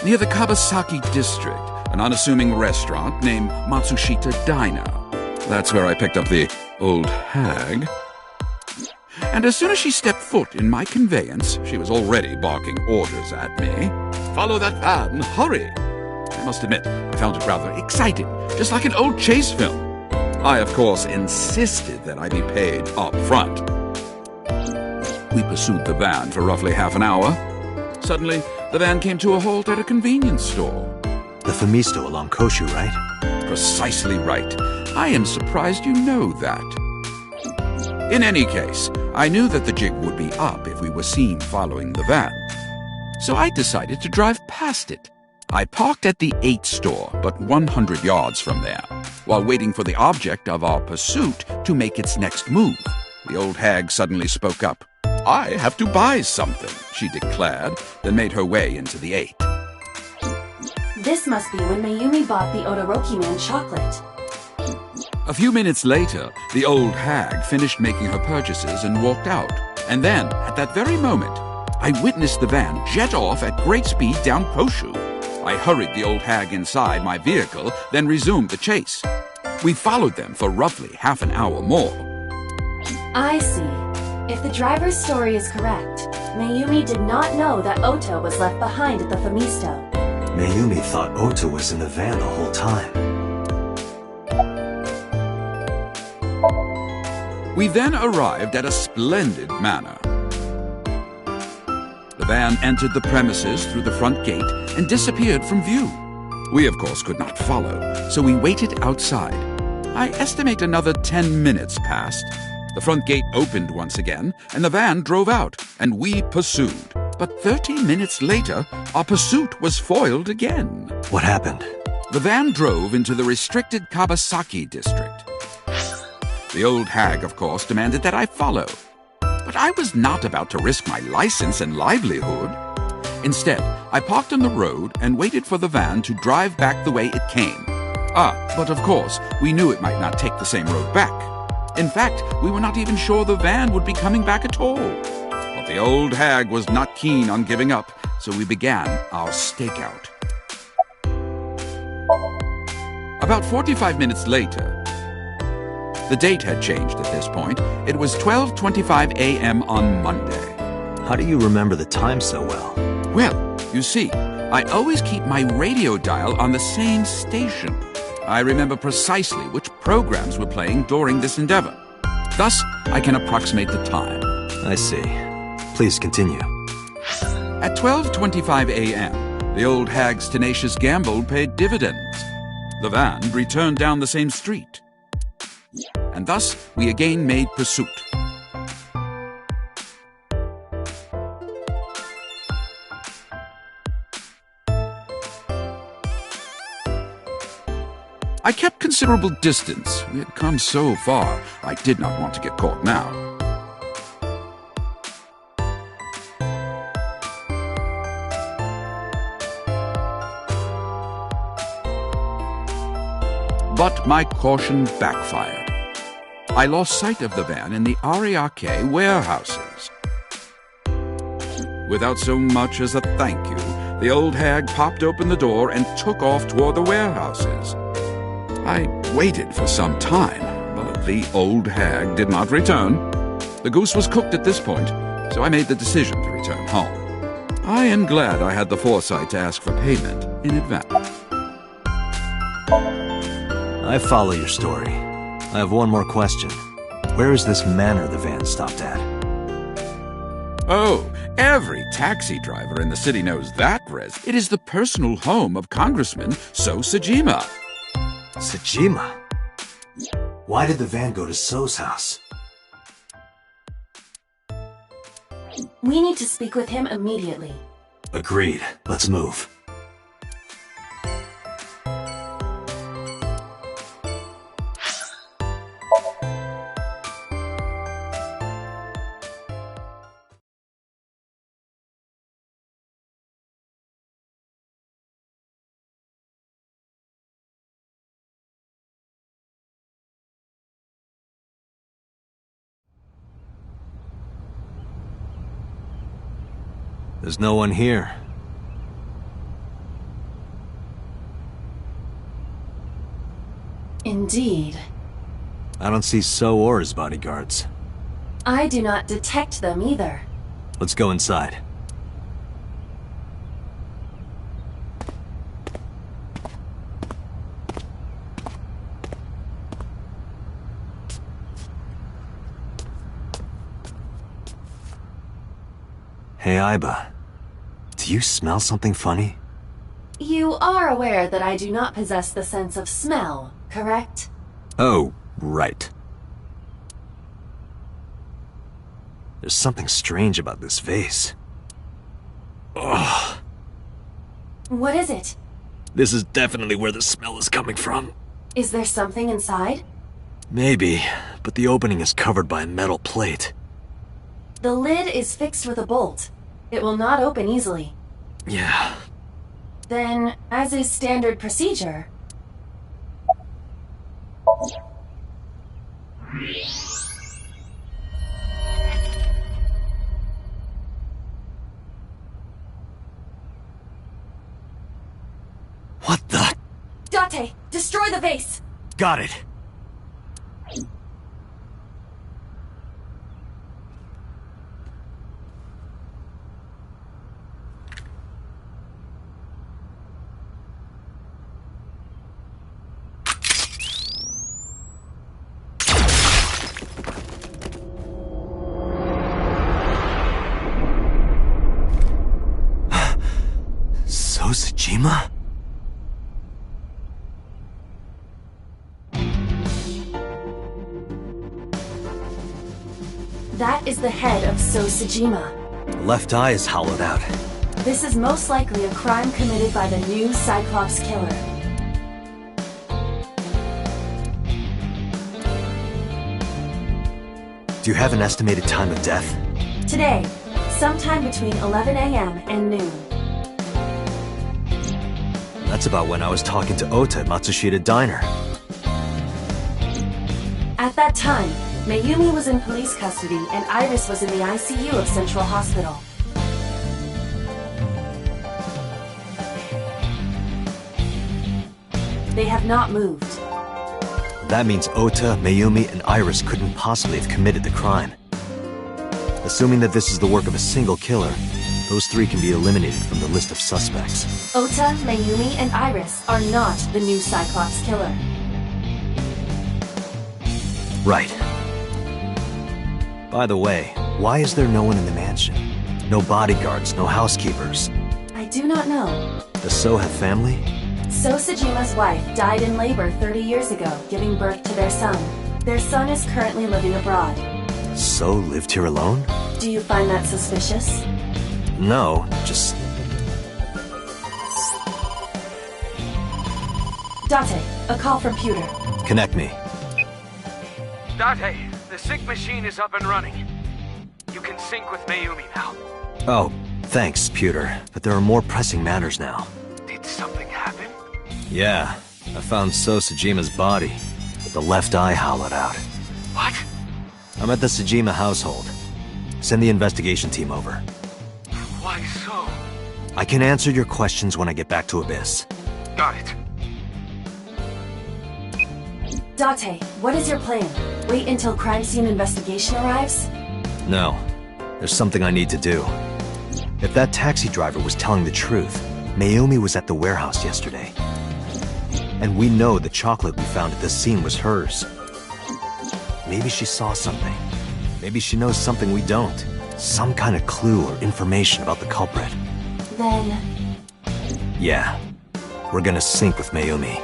Speaker 7: Near the Kawasaki district, an unassuming restaurant named Matsushita Diner. That's where I picked up the old hag. And as soon as she stepped foot in my conveyance, she was already barking orders at me. Follow that van, hurry! I must admit, I found it rather exciting, just like an old chase film. I, of course, insisted that I be paid up front. We pursued the van for roughly half an hour. Suddenly, the van came to a halt at a convenience store.
Speaker 2: The Famisto along Koshu, right?
Speaker 7: Precisely right. I am surprised you know that. In any case, I knew that the jig would be up if we were seen following the van. So I decided to drive past it. I parked at the 8 store, but 100 yards from there, while waiting for the object of our pursuit to make its next move. The old hag suddenly spoke up. I have to buy something, she declared, then made her way into the 8.
Speaker 1: This must be when Mayumi bought the Odoroki Man chocolate.
Speaker 7: A few minutes later, the old hag finished making her purchases and walked out. And then, at that very moment, I witnessed the van jet off at great speed down Koshu. I hurried the old hag inside my vehicle, then resumed the chase. We followed them for roughly half an hour more.
Speaker 1: I see. If the driver's story is correct, Mayumi did not know that Ota was left behind at the Famisto.
Speaker 2: Mayumi thought Ota was in the van the whole time.
Speaker 7: We then arrived at a splendid manor. The van entered the premises through the front gate and disappeared from view. We, of course, could not follow, so we waited outside. I estimate another 10 minutes passed. The front gate opened once again, and the van drove out, and we pursued. But 30 minutes later, our pursuit was foiled again.
Speaker 2: What happened?
Speaker 7: The van drove into the restricted Kabasaki district. The old hag, of course, demanded that I follow. But I was not about to risk my license and livelihood. Instead, I parked on the road and waited for the van to drive back the way it came. But of course, we knew it might not take the same road back. In fact, we were not even sure the van would be coming back at all. But the old hag was not keen on giving up, so we began our stakeout. About 45 minutes later, the date had changed at this point. It was 12:25 a.m. on Monday.
Speaker 2: How do you remember the time so well?
Speaker 7: Well, you see, I always keep my radio dial on the same station. I remember precisely which programs were playing during this endeavor. Thus, I can approximate the time.
Speaker 2: I see. Please continue.
Speaker 7: At 12:25 a.m., the old hag's tenacious gamble paid dividends. The van returned down the same street. And thus, we again made pursuit. I kept considerable distance. We had come so far, I did not want to get caught now. But my caution backfired. I lost sight of the van in the Ariake warehouses. Without so much as a thank you, the old hag popped open the door and took off toward the warehouses. I waited for some time, but the old hag did not return. The goose was cooked at this point, so I made the decision to return home. I am glad I had the foresight to ask for payment in advance.
Speaker 2: I follow your story. I have one more question. Where is this manor the van stopped at?
Speaker 7: Oh, every taxi driver in the city knows that, Rez. It is the personal home of Congressman So Sajima.
Speaker 2: Sajima? Why did the van go to So's house?
Speaker 1: We need to speak with him immediately.
Speaker 2: Agreed. Let's move. There's no one here.
Speaker 1: Indeed.
Speaker 2: I don't see So or his bodyguards.
Speaker 1: I do not detect them either.
Speaker 2: Let's go inside. Hey, Iba. Do you smell something funny?
Speaker 1: You are aware that I do not possess the sense of smell, correct?
Speaker 2: Oh, right. There's something strange about this vase. Ugh.
Speaker 1: What is it?
Speaker 2: This is definitely where the smell is coming from.
Speaker 1: Is there something inside?
Speaker 2: Maybe, but the opening is covered by a metal plate.
Speaker 1: The lid is fixed with a bolt. It will not open easily.
Speaker 2: Yeah.
Speaker 1: Then, as is standard procedure...
Speaker 2: What the?
Speaker 1: Date, destroy the vase!
Speaker 2: Got it. Sojima?
Speaker 1: That is the head of Sojima.
Speaker 2: The left eye is hollowed out.
Speaker 1: This is most likely a crime committed by the new Cyclops killer.
Speaker 2: Do you have an estimated time of death?
Speaker 1: Today, sometime between 11 a.m. and noon.
Speaker 2: That's about when I was talking to Ota at Matsushita Diner.
Speaker 1: At that time, Mayumi was in police custody and Iris was in the ICU of Central Hospital. They have not moved.
Speaker 2: That means Ota, Mayumi, and Iris couldn't possibly have committed the crime. Assuming that this is the work of a single killer, those three can be eliminated from the list of suspects.
Speaker 1: Ota, Mayumi, and Iris are not the new Cyclops killer.
Speaker 2: Right. By the way, why is there no one in the mansion? No bodyguards, no housekeepers.
Speaker 1: I do not know.
Speaker 2: Does So have family?
Speaker 1: Sosajima's wife died in labor 30 years ago, giving birth to their son. Their son is currently living abroad.
Speaker 2: So lived here alone?
Speaker 1: Do you find that suspicious?
Speaker 2: No, just...
Speaker 1: Date, a call from Pewter.
Speaker 2: Connect me.
Speaker 4: Date, the sync machine is up and running. You can sync with Mayumi now.
Speaker 2: Oh, thanks, Pewter. But there are more pressing matters now.
Speaker 4: Did something happen?
Speaker 2: Yeah, I found So Sojima's body, with the left eye hollowed out.
Speaker 4: What?
Speaker 2: I'm at the Sojima household. Send the investigation team over.
Speaker 4: Why so?
Speaker 2: I can answer your questions when I get back to Abyss.
Speaker 4: Got it.
Speaker 1: Date, what is your plan? Wait until crime scene investigation arrives?
Speaker 2: No, there's something I need to do. If that taxi driver was telling the truth, Mayumi was at the warehouse yesterday. And we know the chocolate we found at the scene was hers. Maybe she saw something. Maybe she knows something we don't. Some kind of clue or information about the culprit.
Speaker 1: Then...
Speaker 2: Yeah, we're gonna sync with Mayumi.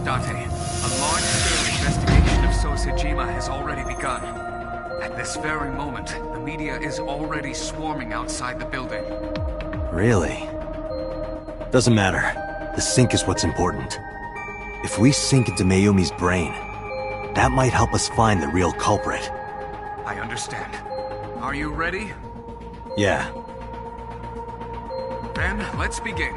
Speaker 4: Date, a large-scale investigation of So Sojima has already begun. At this very moment, the media is already swarming outside the building.
Speaker 2: Really? Doesn't matter. The sync is what's important. If we sync into Mayumi's brain, that might help us find the real culprit.
Speaker 4: I understand. Are you ready?
Speaker 2: Yeah.
Speaker 4: Then, let's begin.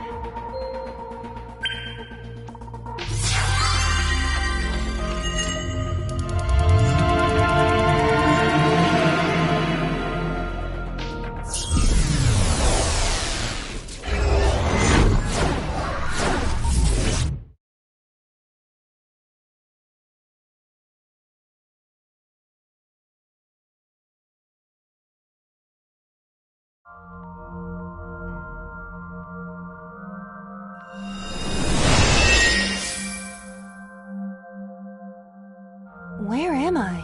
Speaker 1: Where am I?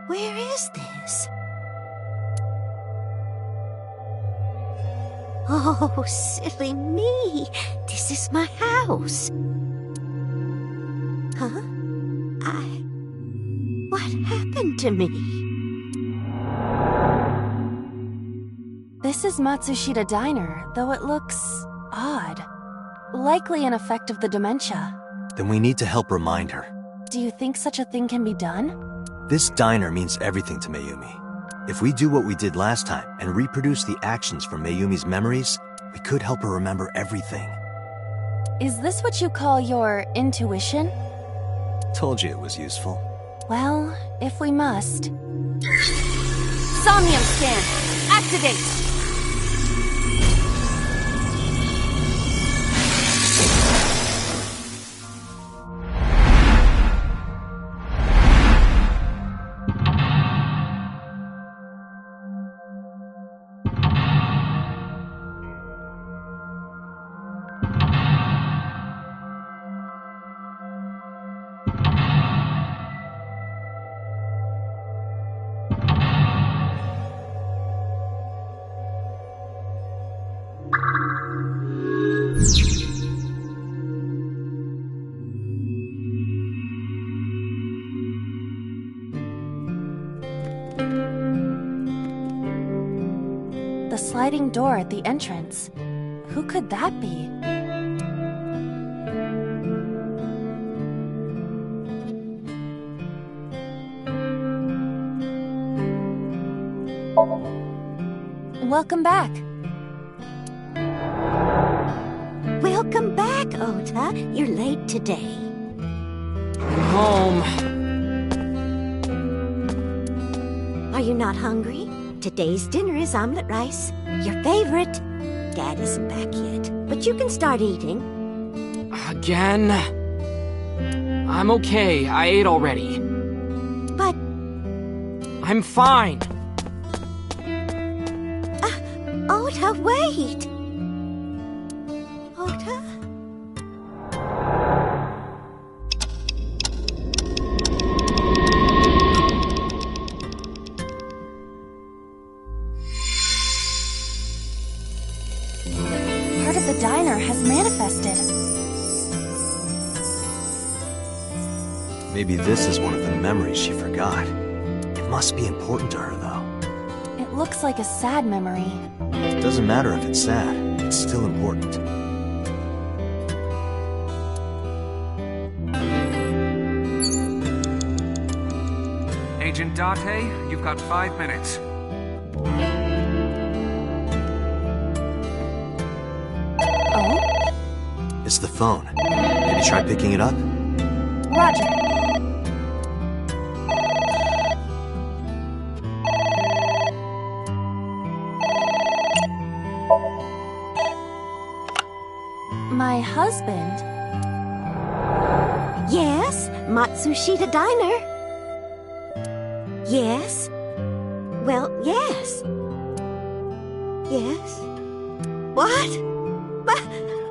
Speaker 6: Where is this? Oh, silly me. This is my house. Huh? What happened to me?
Speaker 1: This is Matsushita Diner, though it looks odd. Likely an effect of the dementia.
Speaker 2: Then we need to help remind her.
Speaker 1: Do you think such a thing can be done?
Speaker 2: This diner means everything to Mayumi. If we do what we did last time and reproduce the actions from Mayumi's memories, we could help her remember everything.
Speaker 1: Is this what you call your intuition?
Speaker 2: Told you it was useful.
Speaker 1: Well, if we must. Somnium scan! Activate! sliding door at the entrance. Who could that be? Welcome back.
Speaker 6: Welcome back, Ota. You're late today.
Speaker 3: I'm home.
Speaker 6: Are you not hungry? Today's dinner is omelet rice. Your favorite. Dad isn't back yet, but you can start eating.
Speaker 3: Again? I'm okay. I ate already.
Speaker 6: But...
Speaker 3: I'm fine.
Speaker 6: Ota, wait! Ota?
Speaker 1: Part of the diner has manifested.
Speaker 2: Maybe this is one of the memories she forgot. It must be important to her, though.
Speaker 1: It looks like a sad memory.
Speaker 2: It doesn't matter if it's sad. It's still important.
Speaker 4: Agent Date, you've got 5 minutes.
Speaker 1: Oh?
Speaker 2: It's the phone. Maybe try picking it up?
Speaker 1: Roger. My husband?
Speaker 6: Yes, Matsushita Diner. Yes. Well, yes. Yes. What?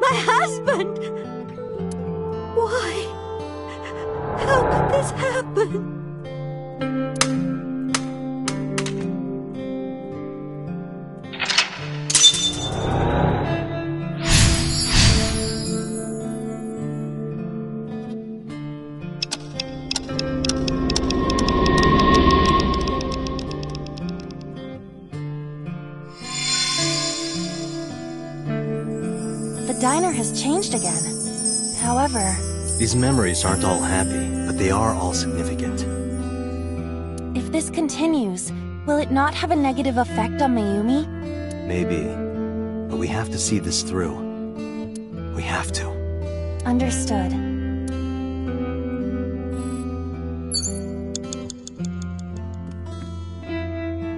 Speaker 6: My husband! Why? How could this happen?
Speaker 1: The diner has changed again. However...
Speaker 2: These memories aren't all happy, but they are all significant.
Speaker 1: if this continues, will it not have a negative effect on Mayumi?
Speaker 2: Maybe. But we have to see this through. We have to.
Speaker 1: Understood.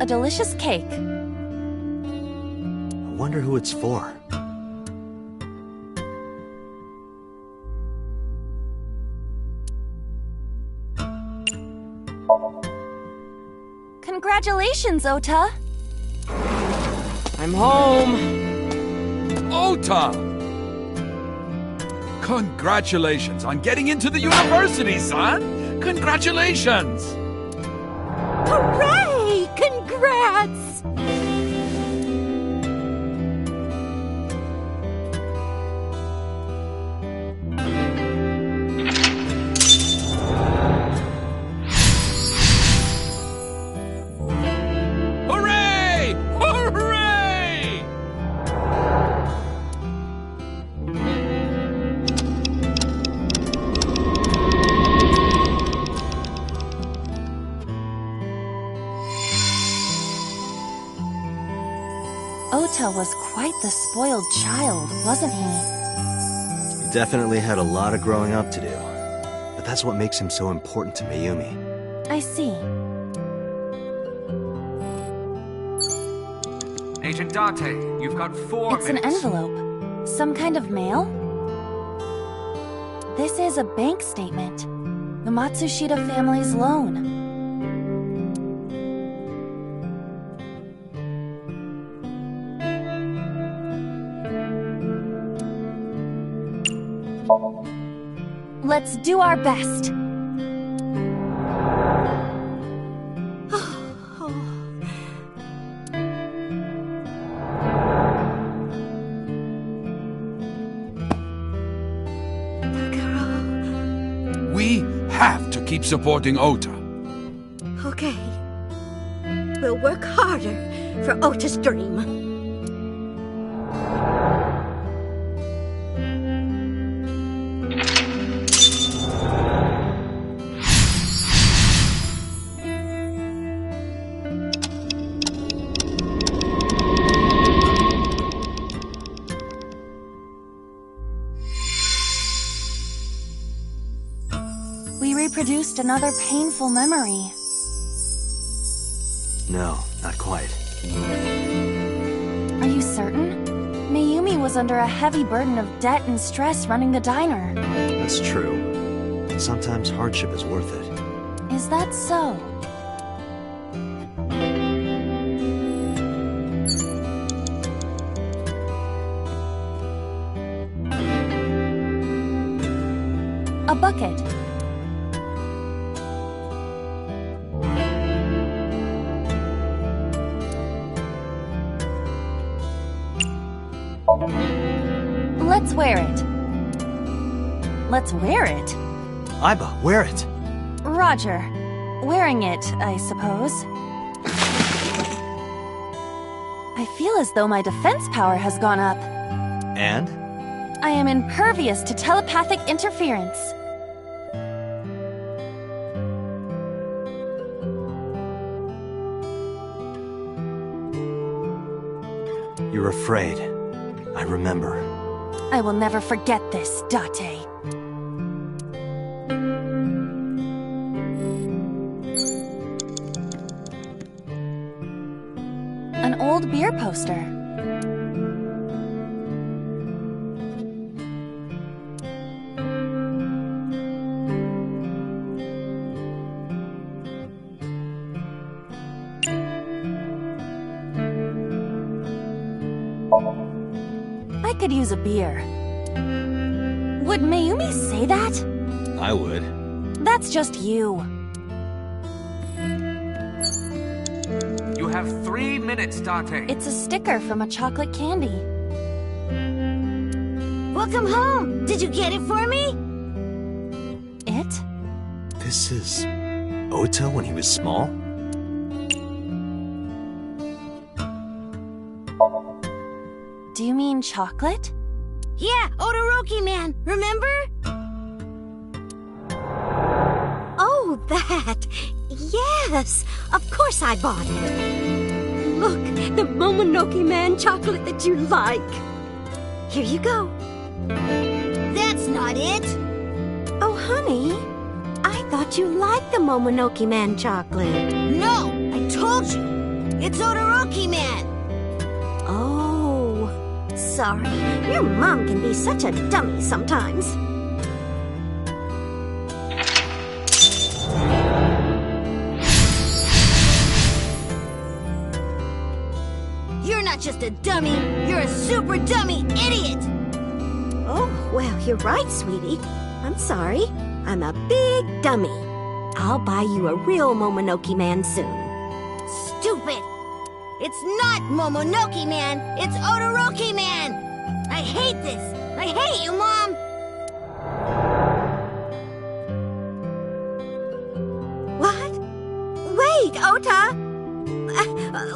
Speaker 1: A delicious cake.
Speaker 2: I wonder who it's for.
Speaker 1: Congratulations, Ota!
Speaker 3: I'm home!
Speaker 7: Ota! Congratulations on getting into the university, son! Congratulations!
Speaker 6: Hooray! Congrats!
Speaker 7: Hooray! Hooray!
Speaker 1: Ota was quite the spoiled child, wasn't he?
Speaker 2: He definitely had a lot of growing up to do. But that's what makes him so important to Mayumi.
Speaker 1: I see.
Speaker 4: Agent Date, you've got 4
Speaker 1: It's an
Speaker 4: minutes.
Speaker 1: envelope. Some kind of mail? This is a bank statement. The Matsushita family's loan. Let's do our best.
Speaker 7: We have to keep supporting Ota.
Speaker 6: Okay. We'll work harder for Ota's dream.
Speaker 9: reproduced another painful memory.
Speaker 2: No, not quite.
Speaker 9: Are you certain? Mayumi was under a heavy burden of debt and stress running the diner.
Speaker 2: That's true. Sometimes hardship is worth it.
Speaker 9: Is that so? A bucket. Let's wear it. Let's wear it?
Speaker 2: Aiba, wear it!
Speaker 9: Roger. Wearing it, I suppose. I feel as though my defense power has gone up.
Speaker 2: And?
Speaker 9: I am impervious to telepathic interference.
Speaker 2: You're afraid. I remember.
Speaker 9: I will never forget this, Date. An old beer poster. I could use a beer. Would Mayumi say that?
Speaker 2: I would.
Speaker 9: That's just you.
Speaker 4: You have 3 minutes, Date.
Speaker 9: It's a sticker from a chocolate candy.
Speaker 6: Welcome home. Did you get it for me?
Speaker 9: It?
Speaker 2: This is... Ota when he was small?
Speaker 9: Do you mean chocolate?
Speaker 6: Yeah, Todoroki man, remember? Oh, that. Yes, of course I bought it. Look, the Momonoke Man chocolate that you like. Here you go. That's not it. Oh, honey, I thought you liked the Momonoke Man chocolate. No, I told you. It's Todoroki Man. Oh, sorry. Your mom can be such a dummy sometimes. You're not just a dummy, you're a super dummy idiot! Oh, well, you're right, sweetie. I'm sorry. I'm a big dummy. I'll buy you a real Momonoke Man soon. Stupid! It's not Momonoke Man, it's Todoroki Man! I hate this! I hate you, Mom! What? Wait, Ota!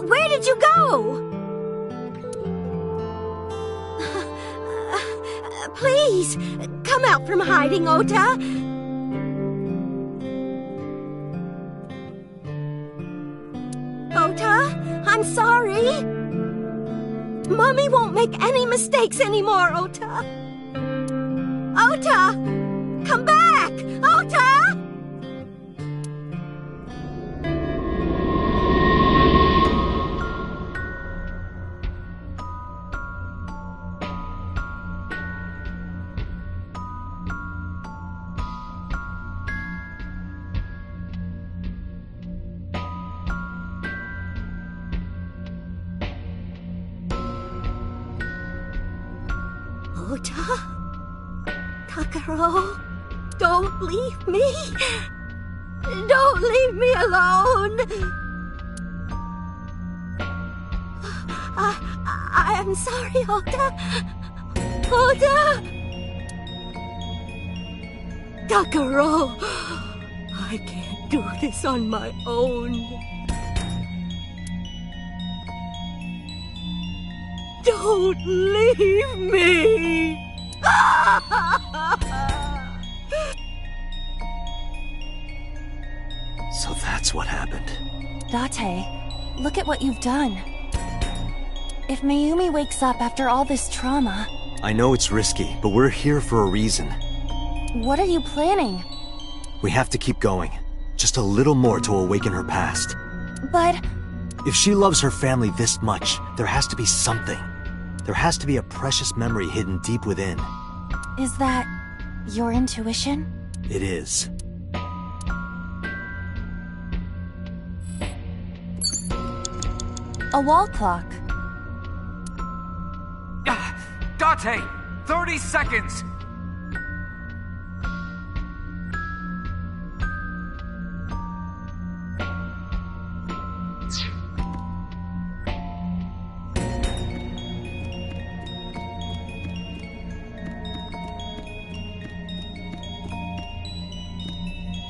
Speaker 6: Where did you go? Please, come out from hiding, Ota. Ota, I'm sorry. Mommy won't make any mistakes anymore, Ota. Ota! Come back! Ota! Ota? Takaro, don't leave me. Don't leave me alone. I'm sorry, Ota. Ota! Takaro, I can't do this on my own. Don't leave me!
Speaker 2: So that's what happened.
Speaker 9: Date, look at what you've done. If Mayumi wakes up after all this trauma...
Speaker 2: I know it's risky, but we're here for a reason.
Speaker 9: What are you planning?
Speaker 2: We have to keep going. Just a little more to awaken her past.
Speaker 9: But...
Speaker 2: If she loves her family this much, there has to be something. There has to be a precious memory hidden deep within.
Speaker 9: is that your intuition?
Speaker 2: It is.
Speaker 9: A wall clock.
Speaker 4: Date! 30 seconds!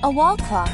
Speaker 9: A wall clock.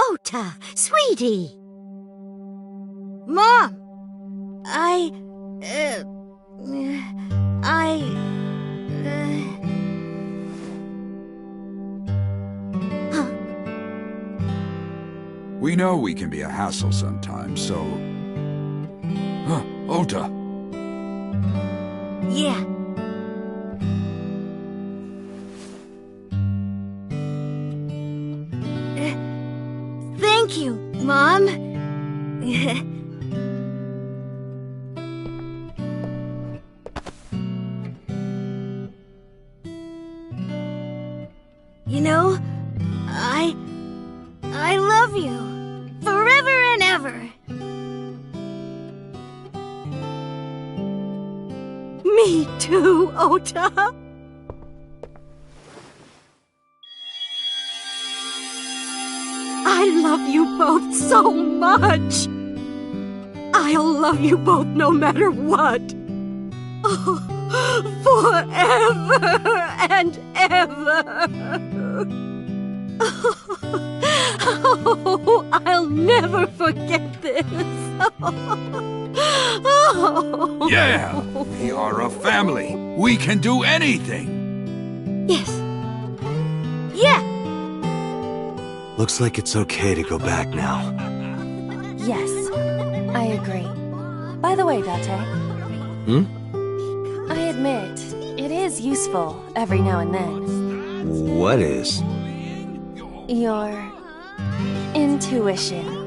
Speaker 6: Ota, sweetie! Mom!
Speaker 7: We know we can be a hassle sometimes, so... Ota!
Speaker 6: Yeah. Thank you, Mom. You know, I love you. Forever and ever. Me too, Ota. I love you both so much. I'll love you both no matter what. Oh, forever and ever. Oh, I'll never forget this. Oh.
Speaker 7: Yeah! We are a family. We can do anything.
Speaker 6: Yes. Yeah.
Speaker 2: Looks like it's okay to go back now.
Speaker 9: Yes, I agree. By the way, Date. I admit, it is useful every now and then.
Speaker 2: What is?
Speaker 9: Your intuition.